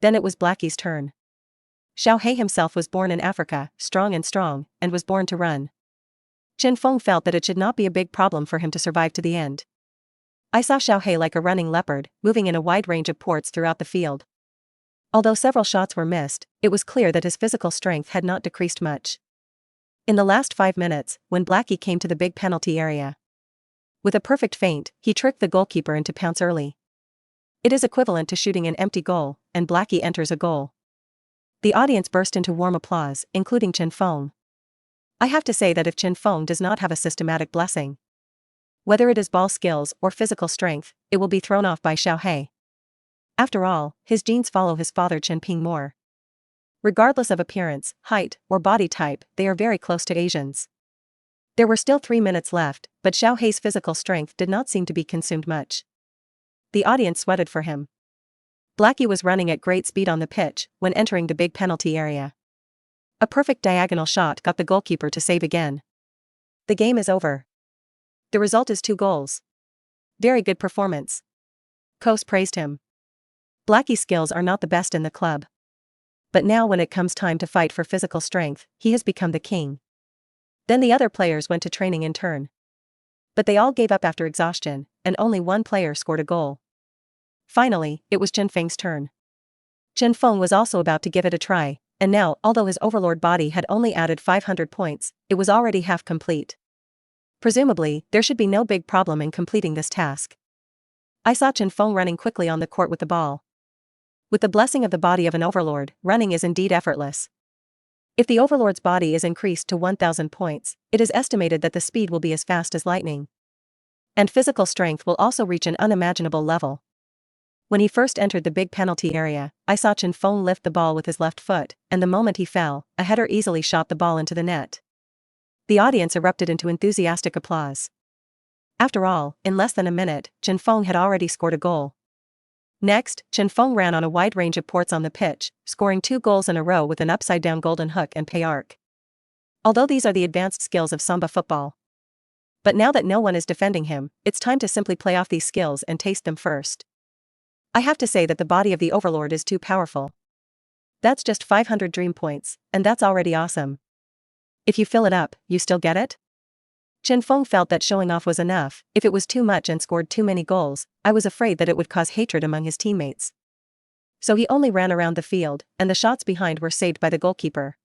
Then it was Blackie's turn. Xiao He himself was born in Africa, strong, and was born to run. Chen Feng felt that it should not be a big problem for him to survive to the end. I saw Xiao He like a running leopard, moving in a wide range of ports throughout the field. Although several shots were missed, it was clear that his physical strength had not decreased much. In the last 5 minutes, when Blackie came to the big penalty area, with a perfect feint, he tricked the goalkeeper into pounce early. It is equivalent to shooting an empty goal, and Blackie enters a goal. The audience burst into warm applause, including Chen Feng. I have to say that if Chen Feng does not have a systematic blessing, whether it is ball skills or physical strength, it will be thrown off by Xiao He. After all, his genes follow his father Chen Ping more. Regardless of appearance, height, or body type, they are very close to Asians. There were still 3 minutes left, but Xiao He's physical strength did not seem to be consumed much. The audience sweated for him. Blackie was running at great speed on the pitch when entering the big penalty area. A perfect diagonal shot got the goalkeeper to save again. The game is over. The result is 2 goals. Very good performance. Coase praised him. Blackie's skills are not the best in the club. But now when it comes time to fight for physical strength, he has become the king. Then the other players went to training in turn. But they all gave up after exhaustion, and only 1 player scored a goal. Finally, it was Chen Feng's turn. Chen Feng was also about to give it a try, and now, although his overlord body had only added 500 points, it was already half complete. Presumably, there should be no big problem in completing this task. I saw Chen Feng running quickly on the court with the ball. With the blessing of the body of an overlord, running is indeed effortless. If the overlord's body is increased to 1000 points, it is estimated that the speed will be as fast as lightning. And physical strength will also reach an unimaginable level. When he first entered the big penalty area, I saw Chen Feng lift the ball with his left foot, and the moment he fell, a header easily shot the ball into the net. The audience erupted into enthusiastic applause. After all, in less than a minute, Chen Feng had already scored a goal. Next, Chen Feng ran on a wide range of ports on the pitch, scoring 2 goals in a row with an upside-down golden hook and pay arc. Although these are the advanced skills of Samba football. But now that no one is defending him, it's time to simply play off these skills and taste them first. I have to say that the body of the overlord is too powerful. That's just 500 dream points, and that's already awesome. If you fill it up, you still get it? Chen Feng felt that showing off was enough. If it was too much and scored too many goals, I was afraid that it would cause hatred among his teammates. So he only ran around the field, and the shots behind were saved by the goalkeeper.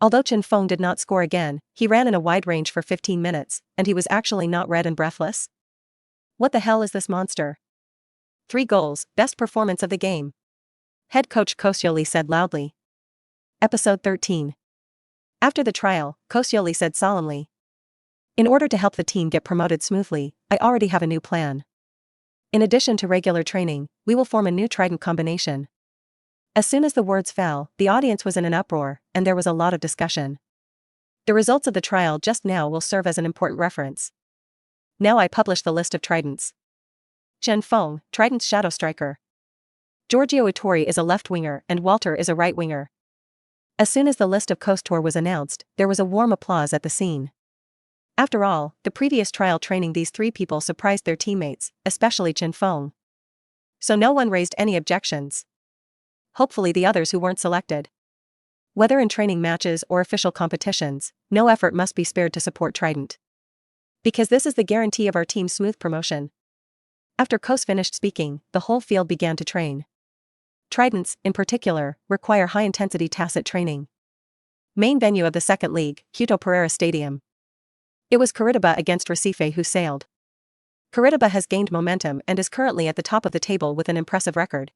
Although Chen Feng did not score again, he ran in a wide range for 15 minutes, and he was actually not red and breathless. What the hell is this monster? 3 goals, best performance of the game. Head coach Koscielny said loudly. Episode 13. After the trial, Koscielny said solemnly. In order to help the team get promoted smoothly, I already have a new plan. In addition to regular training, we will form a new trident combination. As soon as the words fell, the audience was in an uproar, and there was a lot of discussion. The results of the trial just now will serve as an important reference. Now I publish the list of tridents. Chen Feng, Trident's shadow striker. Giorgio Ittori is a left winger and Walter is a right winger. As soon as the list of Kostor was announced, there was a warm applause at the scene. After all, the previous trial training these 3 people surprised their teammates, especially Chen Feng. So no one raised any objections. Hopefully the others who weren't selected. Whether in training matches or official competitions, no effort must be spared to support Trident. Because this is the guarantee of our team's smooth promotion. After Kos finished speaking, the whole field began to train. Tridents, in particular, require high-intensity tacit training. Main venue of the second league, Quito Pereira Stadium. It was Curitiba against Recife who sailed. Curitiba has gained momentum and is currently at the top of the table with an impressive record.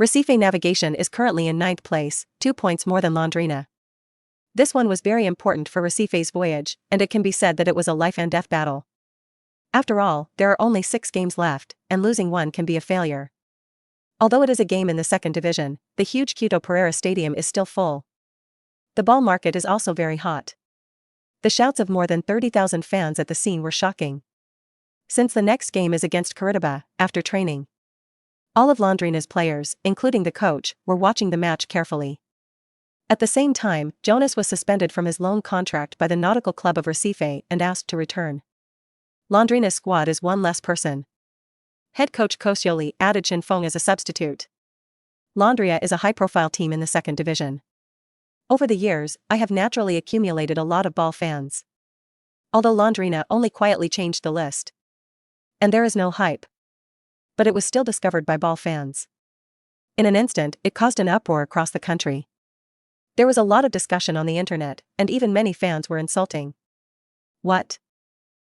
Recife Navigation is currently in 9th place, 2 points more than Londrina. This one was very important for Recife's voyage, and it can be said that it was a life-and-death battle. After all, there are only 6 games left, and losing one can be a failure. Although it is a game in the second division, the huge Quito Pereira Stadium is still full. The ball market is also very hot. The shouts of more than 30,000 fans at the scene were shocking. Since the next game is against Curitiba, after training, all of Londrina's players, including the coach, were watching the match carefully. At the same time, Jonas was suspended from his loan contract by the Nautical Club of Recife and asked to return. Londrina's squad is one less person. Head coach Koscielny added Chen Feng as a substitute. Londrina is a high-profile team in the second division. Over the years, I have naturally accumulated a lot of ball fans. Although Londrina only quietly changed the list. And there is no hype. But it was still discovered by ball fans. In an instant, it caused an uproar across the country. There was a lot of discussion on the internet, and even many fans were insulting. What?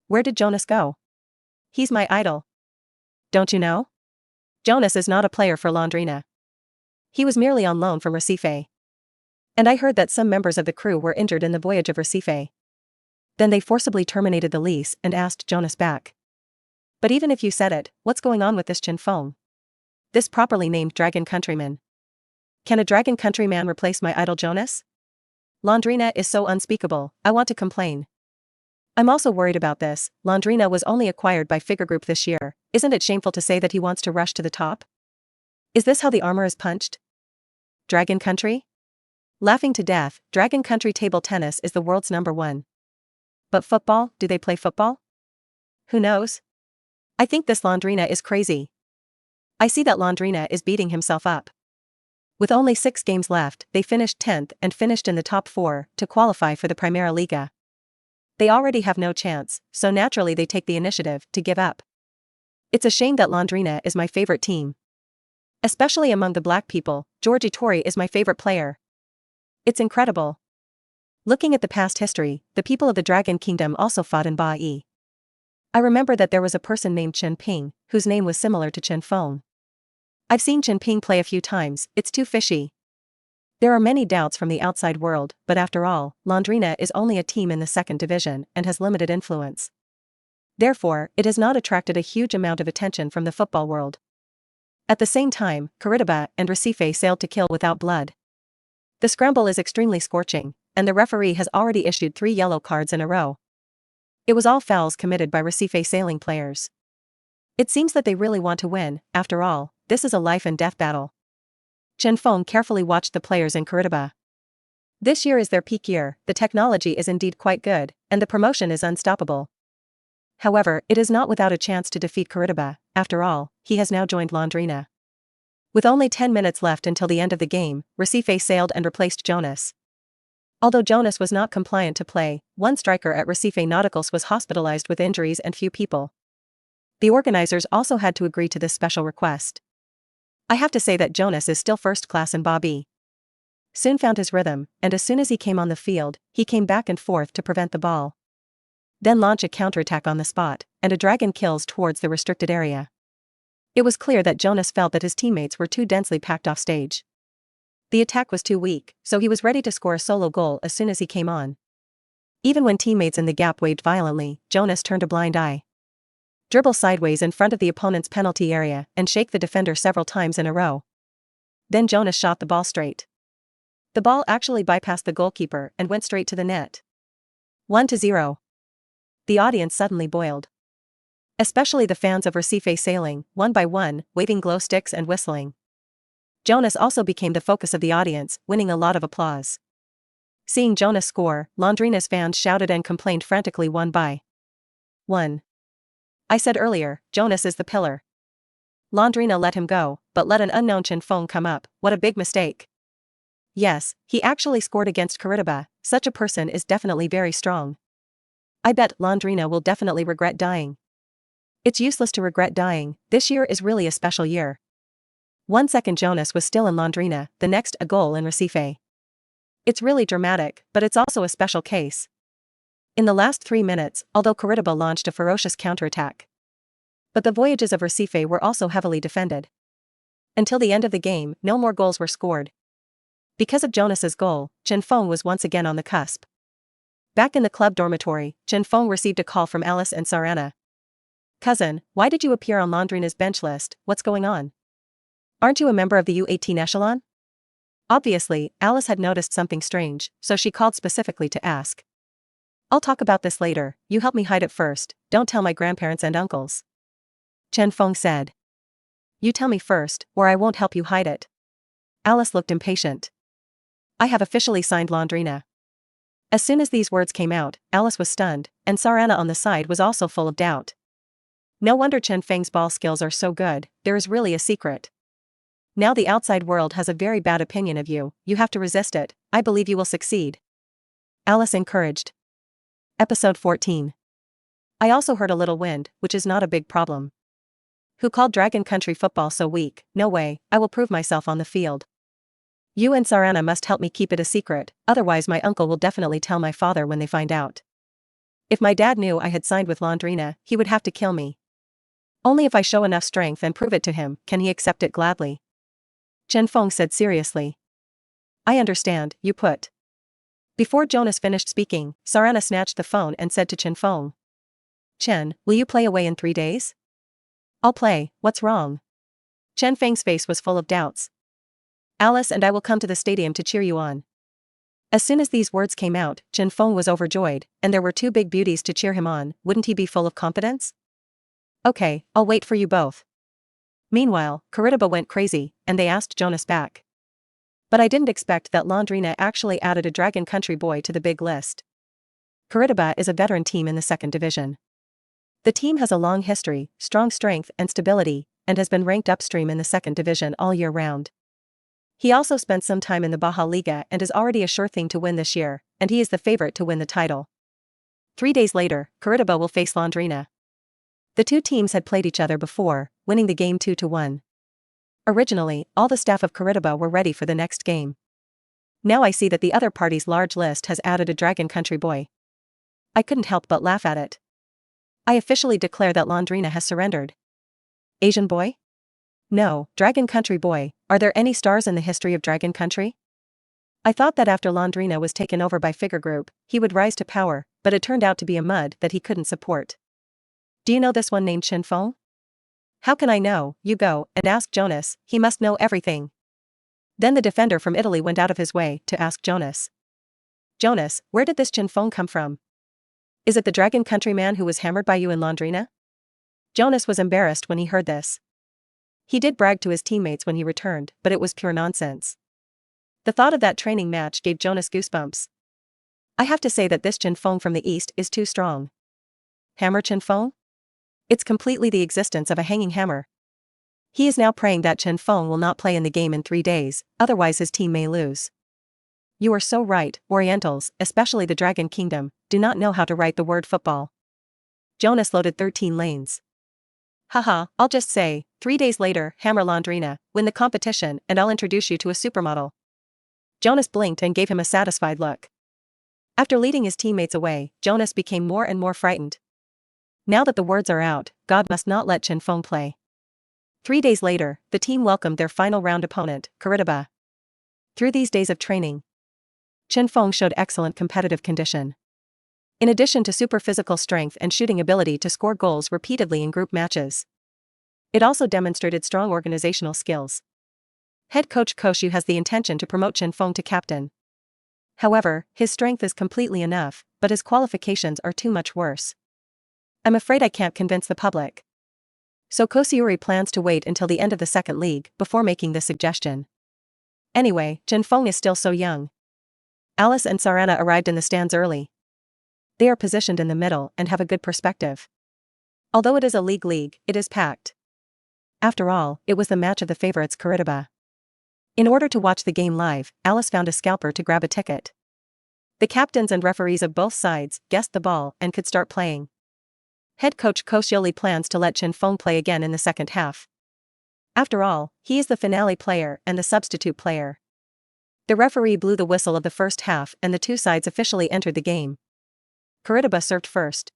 Where did Jonas go? He's my idol. Don't you know? Jonas is not a player for Londrina. He was merely on loan from Recife. And I heard that some members of the crew were injured in the voyage of Recife. Then they forcibly terminated the lease and asked Jonas back. But even if you said it, what's going on with this Chen Feng? This properly named dragon countryman. Can a dragon countryman replace my idol Jonas? Londrina is so unspeakable, I want to complain. I'm also worried about this. Londrina was only acquired by Figure Group this year. Isn't it shameful to say that he wants to rush to the top? Is this how the armor is punched? Dragon country? Laughing to death, dragon country table tennis is the world's #1. But football, do they play football? Who knows? I think this Londrina is crazy. I see that Londrina is beating himself up. With only 6 games left, they finished 10th and finished in the top 4 to qualify for the Primera Liga. They already have no chance, so naturally they take the initiative to give up. It's a shame that Londrina is my favorite team. Especially among the black people, Jorge Torre is my favorite player. It's incredible. Looking at the past history, the people of the Dragon Kingdom also fought in Bahia. I remember that there was a person named Chen Feng, whose name was similar to Chen Feng. I've seen Chen Feng play a few times, it's too fishy. There are many doubts from the outside world, but after all, Londrina is only a team in the second division and has limited influence. Therefore, it has not attracted a huge amount of attention from the football world. At the same time, Curitiba and Recife sailed to kill without blood. The scramble is extremely scorching, and the referee has already issued 3 yellow cards in a row. It was all fouls committed by Recife sailing players. It seems that they really want to win. After all, this is a life and death battle. Chen Feng carefully watched the players in Curitiba. This year is their peak year, the technology is indeed quite good, and the promotion is unstoppable. However, it is not without a chance to defeat Curitiba. After all, he has now joined Londrina. With only 10 minutes left until the end of the game, Recife sailed and replaced Jonas. Although Jonas was not compliant to play, one striker at Recife Nauticals was hospitalized with injuries and few people. The organizers also had to agree to this special request. I have to say that Jonas is still first class in Bobby. Soon found his rhythm, and as soon as he came on the field, he came back and forth to prevent the ball. Then launch a counterattack on the spot, and a dragon kills towards the restricted area. It was clear that Jonas felt that his teammates were too densely packed off stage. The attack was too weak, so he was ready to score a solo goal as soon as he came on. Even when teammates in the gap waved violently, Jonas turned a blind eye. Dribble sideways in front of the opponent's penalty area and shake the defender several times in a row. Then Jonas shot the ball straight. The ball actually bypassed the goalkeeper and went straight to the net. 1-0. The audience suddenly boiled. Especially the fans of Recife sailing, one by one, waving glow sticks and whistling. Jonas also became the focus of the audience, winning a lot of applause. Seeing Jonas score, Londrina's fans shouted and complained frantically 1-1. I said earlier, Jonas is the pillar. Londrina let him go, but let an unknown Chen Feng come up. What a big mistake. Yes, he actually scored against Curitiba. Such a person is definitely very strong. I bet Londrina will definitely regret dying. It's useless to regret dying, this year is really a special year. 1 second Jonas was still in Londrina, the next a goal in Recife. It's really dramatic, but it's also a special case. In the last 3 minutes, although Curitiba launched a ferocious counterattack. But the voyages of Recife were also heavily defended. Until the end of the game, no more goals were scored. Because of Jonas's goal, Chen Feng was once again on the cusp. Back in the club dormitory, Chen Feng received a call from Alice and Sarana. Cousin, why did you appear on Londrina's bench list? What's going on? Aren't you a member of the U18 echelon? Obviously, Alice had noticed something strange, so she called specifically to ask. I'll talk about this later, you help me hide it first, don't tell my grandparents and uncles. Chen Feng said. You tell me first, or I won't help you hide it. Alice looked impatient. I have officially signed Londrina. As soon as these words came out, Alice was stunned, and Sarana on the side was also full of doubt. No wonder Chen Feng's ball skills are so good, there is really a secret. Now the outside world has a very bad opinion of you, you have to resist it, I believe you will succeed. Alice encouraged. Episode 14. I also heard a little wind, which is not a big problem. Who called Dragon Country football so weak? No way, I will prove myself on the field. You and Sarana must help me keep it a secret, otherwise my uncle will definitely tell my father when they find out. If my dad knew I had signed with Londrina, he would have to kill me. Only if I show enough strength and prove it to him, can he accept it gladly. Chen Feng said seriously. I understand, you put. Before Jonas finished speaking, Sarana snatched the phone and said to Chen Feng. Chen, will you play away in 3 days? I'll play, what's wrong? Chen Feng's face was full of doubts. Alice and I will come to the stadium to cheer you on. As soon as these words came out, Chen Feng was overjoyed, and there were 2 big beauties to cheer him on, wouldn't he be full of confidence? Okay, I'll wait for you both. Meanwhile, Curitiba went crazy, and they asked Jonas back. But I didn't expect that Londrina actually added a Dragon Country boy to the big list. Curitiba is a veteran team in the 2nd division. The team has a long history, strong strength and stability, and has been ranked upstream in the 2nd division all year round. He also spent some time in the Baja Liga and is already a sure thing to win this year, and he is the favorite to win the title. 3 days later, Curitiba will face Londrina. The 2 teams had played each other before, winning the game 2-1. Originally, all the staff of Curitiba were ready for the next game. Now I see that the other party's large list has added a Dragon Country boy. I couldn't help but laugh at it. I officially declare that Londrina has surrendered. Asian boy? No, Dragon Country boy, are there any stars in the history of Dragon Country? I thought that after Londrina was taken over by Figure Group, he would rise to power, but it turned out to be a mud that he couldn't support. Do you know this one named Chen Feng? How can I know? You go and ask Jonas, he must know everything. Then the defender from Italy went out of his way to ask Jonas. Jonas, where did this Chen Feng come from? Is it the Dragon Country man who was hammered by you in Londrina? Jonas was embarrassed when he heard this. He did brag to his teammates when he returned, but it was pure nonsense. The thought of that training match gave Jonas goosebumps. I have to say that this Chen Feng from the east is too strong. Hammer Chen Feng? It's completely the existence of a hanging hammer. He is now praying that Chen Feng will not play in the game in 3 days, otherwise his team may lose. You are so right, Orientals, especially the Dragon Kingdom, do not know how to write the word football. Jonas loaded 13 lanes. Haha, I'll just say, 3 days later, hammer Londrina, win the competition and I'll introduce you to a supermodel. Jonas blinked and gave him a satisfied look. After leading his teammates away, Jonas became more and more frightened. Now that the words are out, God must not let Chen Feng play. 3 days later, the team welcomed their final round opponent, Curitiba. Through these days of training, Chen Feng showed excellent competitive condition. In addition to super physical strength and shooting ability to score goals repeatedly in group matches, it also demonstrated strong organizational skills. Head coach Koshu has the intention to promote Chen Feng to captain. However, his strength is completely enough, but his qualifications are too much worse. I'm afraid I can't convince the public. So Kosciuri plans to wait until the end of the 2nd league before making this suggestion. Anyway, Chen Feng is still so young. Alice and Sarana arrived in the stands early. They are positioned in the middle and have a good perspective. Although it is a league, it is packed. After all, it was the match of the favorites Curitiba. In order to watch the game live, Alice found a scalper to grab a ticket. The captains and referees of both sides guessed the ball and could start playing. Head coach Kosciuri plans to let Chen Feng play again in the 2nd half. After all, he is the finale player and the substitute player. The referee blew the whistle of the 1st half and the 2 sides officially entered the game. Curitiba served first.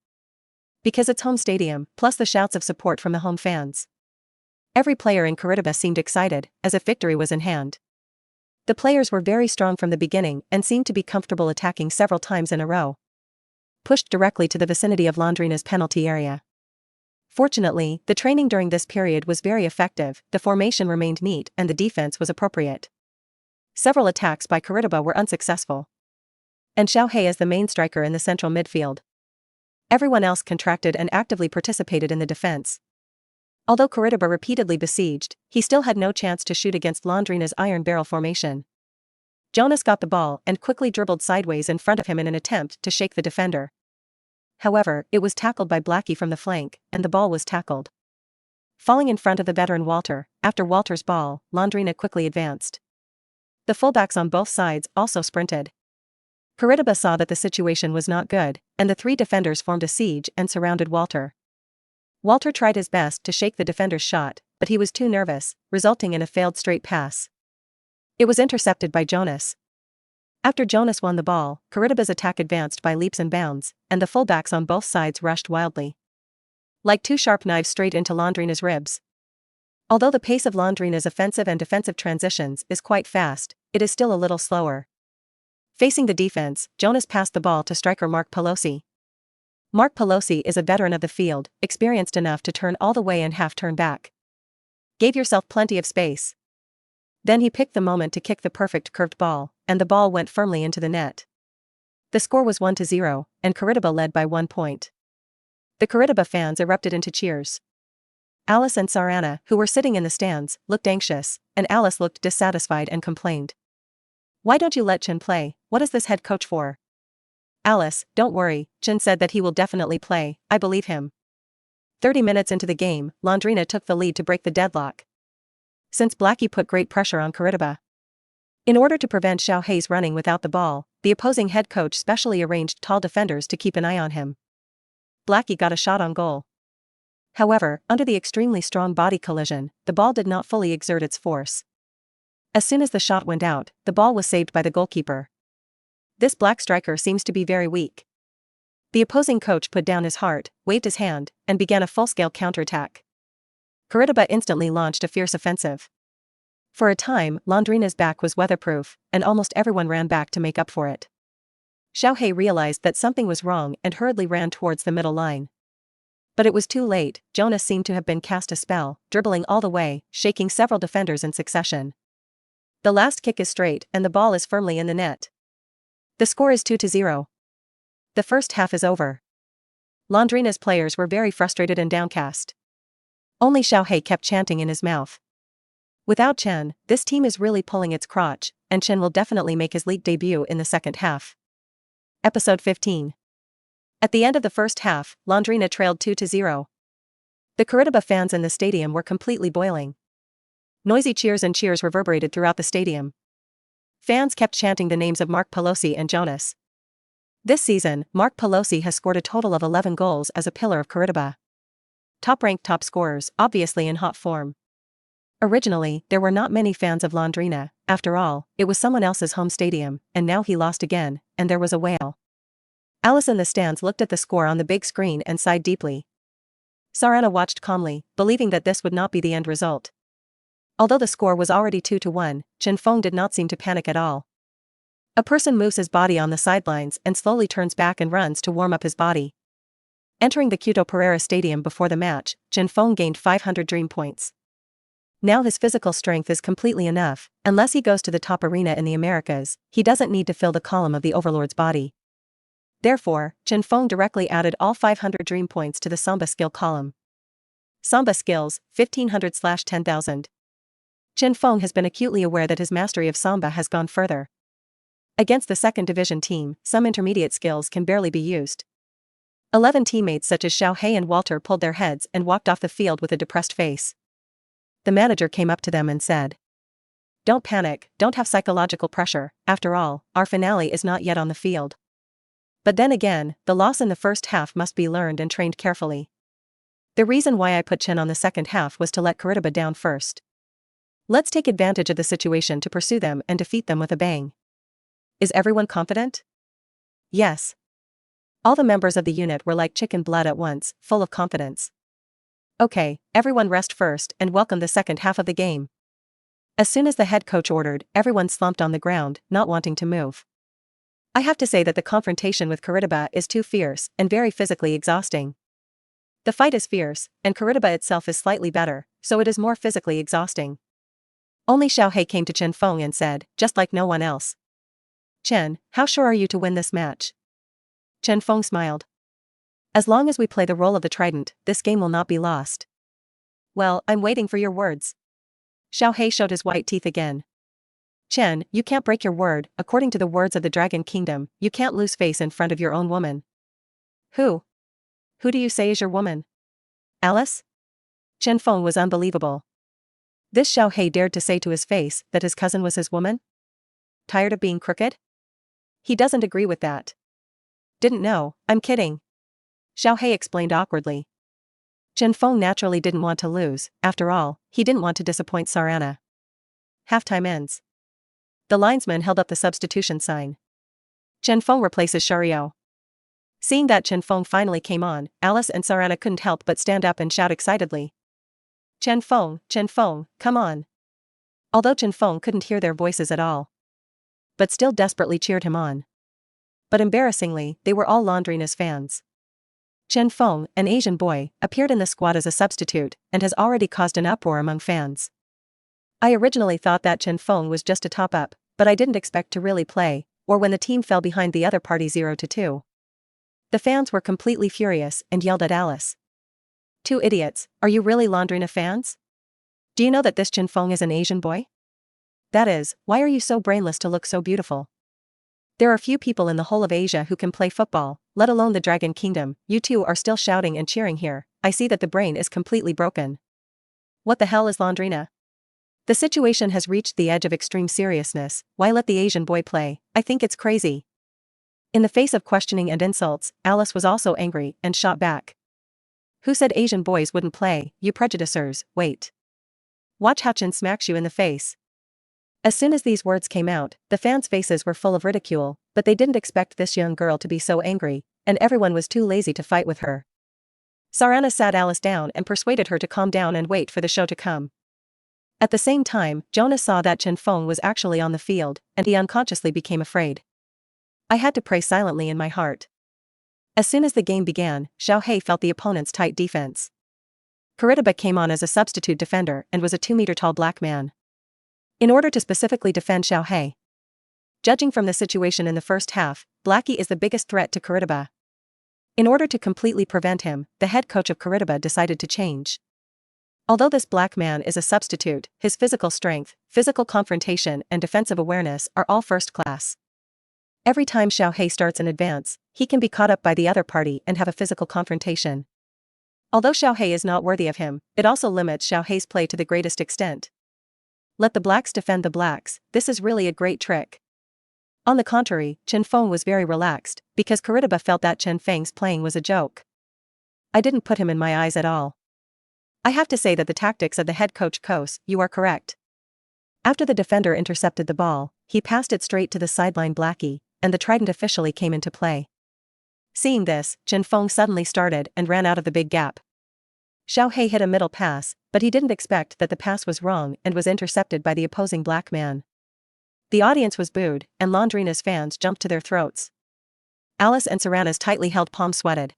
Because it's home stadium, plus the shouts of support from the home fans. Every player in Curitiba seemed excited, as if victory was in hand. The players were very strong from the beginning and seemed to be comfortable attacking several times in a row. Pushed directly to the vicinity of Londrina's penalty area. Fortunately, the training during this period was very effective, the formation remained neat and the defense was appropriate. Several attacks by Coritiba were unsuccessful. And Xiaohei is the main striker in the central midfield. Everyone else contracted and actively participated in the defense. Although Coritiba repeatedly besieged, he still had no chance to shoot against Londrina's iron barrel formation. Jonas got the ball and quickly dribbled sideways in front of him in an attempt to shake the defender. However, it was tackled by Blackie from the flank, and the ball was tackled. Falling in front of the veteran Walter, after Walter's ball, Londrina quickly advanced. The fullbacks on both sides also sprinted. Coritiba saw that the situation was not good, and the three defenders formed a siege and surrounded Walter. Walter tried his best to shake the defender's shot, but he was too nervous, resulting in a failed straight pass. It was intercepted by Jonas. After Jonas won the ball, Coritiba's attack advanced by leaps and bounds, and the fullbacks on both sides rushed wildly. Like two sharp knives straight into Londrina's ribs. Although the pace of Londrina's offensive and defensive transitions is quite fast, it is still a little slower. Facing the defense, Jonas passed the ball to striker Mark Pelosi. Mark Pelosi is a veteran of the field, experienced enough to turn all the way and half turn back. Gave yourself plenty of space. Then he picked the moment to kick the perfect curved ball, and the ball went firmly into the net. The score was 1-0, and Coritiba led by 1 point. The Coritiba fans erupted into cheers. Alice and Sarana, who were sitting in the stands, looked anxious, and Alice looked dissatisfied and complained. "Why don't you let Chen play? What is this head coach for?" "Alice, don't worry, Chen said that he will definitely play, I believe him." 30 minutes into the game, Londrina took the lead to break the deadlock. Since Blackie put great pressure on Coritiba. In order to prevent Xiaohei's running without the ball, the opposing head coach specially arranged tall defenders to keep an eye on him. Blackie got a shot on goal. However, under the extremely strong body collision, the ball did not fully exert its force. As soon as the shot went out, the ball was saved by the goalkeeper. This black striker seems to be very weak. The opposing coach put down his heart, waved his hand, and began a full-scale counterattack. Coritiba instantly launched a fierce offensive. For a time, Londrina's back was weatherproof, and almost everyone ran back to make up for it. Xiaohei realized that something was wrong and hurriedly ran towards the middle line. But it was too late. Jonas seemed to have been cast a spell, dribbling all the way, shaking several defenders in succession. The last kick is straight and the ball is firmly in the net. The score is 2-0. The first half is over. Londrina's players were very frustrated and downcast. Only Xiaohei kept chanting in his mouth. Without Chen, this team is really pulling its crotch, and Chen will definitely make his league debut in the second half. Episode 15. At the end of the first half, Londrina trailed 2-0. The Coritiba fans in the stadium were completely boiling. Noisy cheers and cheers reverberated throughout the stadium. Fans kept chanting the names of Mark Pelosi and Jonas. This season, Mark Pelosi has scored a total of 11 goals as a pillar of Coritiba. Top-ranked top scorers, obviously in hot form. Originally, there were not many fans of Londrina. After all, it was someone else's home stadium, and now he lost again, and there was a wail. Alice in the stands looked at the score on the big screen and sighed deeply. Sarana watched calmly, believing that this would not be the end result. Although the score was already 2-1, Chen Feng did not seem to panic at all. A person moves his body on the sidelines and slowly turns back and runs to warm up his body. Entering the Quito Pereira Stadium before the match, Chen Feng gained 500 dream points. Now his physical strength is completely enough. Unless he goes to the top arena in the Americas, he doesn't need to fill the column of the Overlord's body. Therefore, Chen Feng directly added all 500 dream points to the Samba skill column. Samba skills, 1500/10,000. Chen Feng has been acutely aware that his mastery of Samba has gone further. Against the second division team, some intermediate skills can barely be used. 11 teammates such as Xiaohei and Walter pulled their heads and walked off the field with a depressed face. The manager came up to them and said, "Don't panic, don't have psychological pressure, after all, our finale is not yet on the field." But then again, the loss in the first half must be learned and trained carefully. The reason why I put Chen on the second half was to let Coritiba down first. Let's take advantage of the situation to pursue them and defeat them with a bang. Is everyone confident? Yes. All the members of the unit were like chicken blood at once, full of confidence. Okay, everyone rest first and welcome the second half of the game. As soon as the head coach ordered, everyone slumped on the ground, not wanting to move. I have to say that the confrontation with Coritiba is too fierce and very physically exhausting. The fight is fierce, and Coritiba itself is slightly better, so it is more physically exhausting. Only Xiaohei came to Chen Feng and said, just like no one else. Chen, how sure are you to win this match? Chen Feng smiled. As long as we play the role of the trident, this game will not be lost. Well, I'm waiting for your words. Xiaohei showed his white teeth again. Chen, you can't break your word. According to the words of the Dragon Kingdom, you can't lose face in front of your own woman. Who? Who do you say is your woman? Alice? Chen Feng was unbelievable. This Xiaohei dared to say to his face that his cousin was his woman? Tired of being crooked? He doesn't agree with that. Didn't know, I'm kidding. Xiaohei explained awkwardly. Chen Feng naturally didn't want to lose, after all, he didn't want to disappoint Sarana. Halftime ends. The linesman held up the substitution sign. Chen Feng replaces Shario. Seeing that Chen Feng finally came on, Alice and Sarana couldn't help but stand up and shout excitedly. Chen Feng, come on. Although Chen Feng couldn't hear their voices at all, but still desperately cheered him on. But embarrassingly, they were all Laundrina's fans. Chen Feng, an Asian boy, appeared in the squad as a substitute, and has already caused an uproar among fans. I originally thought that Chen Feng was just a top-up, but I didn't expect to really play, or when the team fell behind the other party 0-2. The fans were completely furious and yelled at Alice. Two idiots, are you really Laundrina fans? Do you know that this Chen Feng is an Asian boy? That is, why are you so brainless to look so beautiful? There are few people in the whole of Asia who can play football, let alone the Dragon Kingdom. You two are still shouting and cheering here. I see that the brain is completely broken. What the hell is Laundrina? The situation has reached the edge of extreme seriousness. Why let the Asian boy play? I think it's crazy. In the face of questioning and insults, Alice was also angry and shot back. Who said Asian boys wouldn't play? You prejudicers, wait. Watch how Chen smacks you in the face. As soon as these words came out, the fans' faces were full of ridicule, but they didn't expect this young girl to be so angry, and everyone was too lazy to fight with her. Sarana sat Alice down and persuaded her to calm down and wait for the show to come. At the same time, Jonas saw that Chen Feng was actually on the field, and he unconsciously became afraid. I had to pray silently in my heart. As soon as the game began, Xiaohei felt the opponent's tight defense. Kuritiba came on as a substitute defender and was a 2-meter-tall black man. In order to specifically defend Xiaohei. Judging from the situation in the first half, Blackie is the biggest threat to Kuritiba. In order to completely prevent him, the head coach of Kuritiba decided to change. Although this black man is a substitute, his physical strength, physical confrontation and defensive awareness are all first class. Every time Xiaohei starts an advance, he can be caught up by the other party and have a physical confrontation. Although Xiaohei is not worthy of him, it also limits Xiaohei's play to the greatest extent. Let the blacks defend the blacks, this is really a great trick. On the contrary, Chen Feng was very relaxed, because Kuritiba felt that Chen Feng's playing was a joke. I didn't put him in my eyes at all. I have to say that the tactics of the head coach Kos, you are correct. After the defender intercepted the ball, he passed it straight to the sideline Blackie, and the trident officially came into play. Seeing this, Chen Feng suddenly started and ran out of the big gap. Xiaohei hit a middle pass, but he didn't expect that the pass was wrong and was intercepted by the opposing black man. The audience was booed, and Laundrina's fans jumped to their throats. Alice and Sarana's tightly held palms sweated.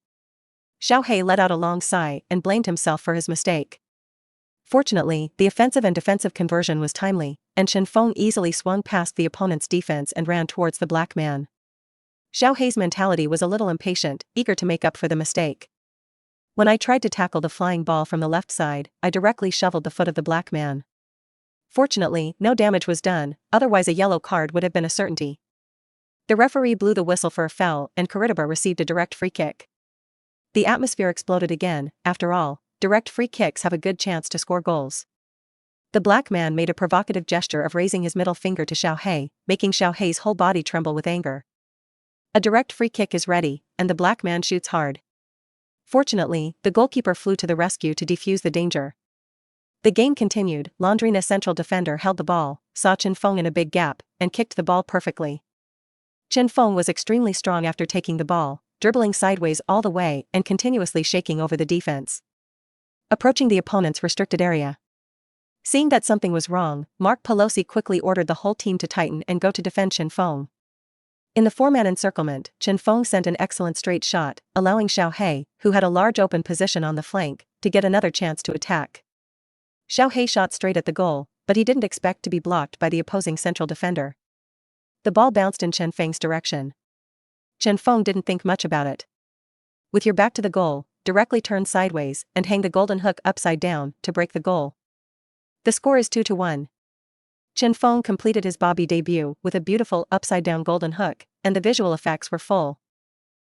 Xiaohei let out a long sigh and blamed himself for his mistake. Fortunately, the offensive and defensive conversion was timely, and Chen Feng easily swung past the opponent's defense and ran towards the black man. Xiaohei's mentality was a little impatient, eager to make up for the mistake. When I tried to tackle the flying ball from the left side, I directly shoveled the foot of the black man. Fortunately, no damage was done, otherwise a yellow card would have been a certainty. The referee blew the whistle for a foul and Kuritiba received a direct free kick. The atmosphere exploded again. After all, direct free kicks have a good chance to score goals. The black man made a provocative gesture of raising his middle finger to Xiaohei, making Xiaohei's whole body tremble with anger. A direct free kick is ready, and the black man shoots hard. Fortunately, the goalkeeper flew to the rescue to defuse the danger. The game continued. Laundrina's central defender held the ball, saw Chen Feng in a big gap, and kicked the ball perfectly. Chen Feng was extremely strong after taking the ball, dribbling sideways all the way and continuously shaking over the defense. Approaching the opponent's restricted area. Seeing that something was wrong, Mark Pelosi quickly ordered the whole team to tighten and go to defend Chen Feng. In the four-man encirclement, Chen Feng sent an excellent straight shot, allowing Xiaohei, who had a large open position on the flank, to get another chance to attack. Xiaohei shot straight at the goal, but he didn't expect to be blocked by the opposing central defender. The ball bounced in Chen Feng's direction. Chen Feng didn't think much about it. With your back to the goal, directly turn sideways and hang the golden hook upside down to break the goal. The score is 2-1. Chen Feng completed his Bobby debut with a beautiful upside-down golden hook, and the visual effects were full.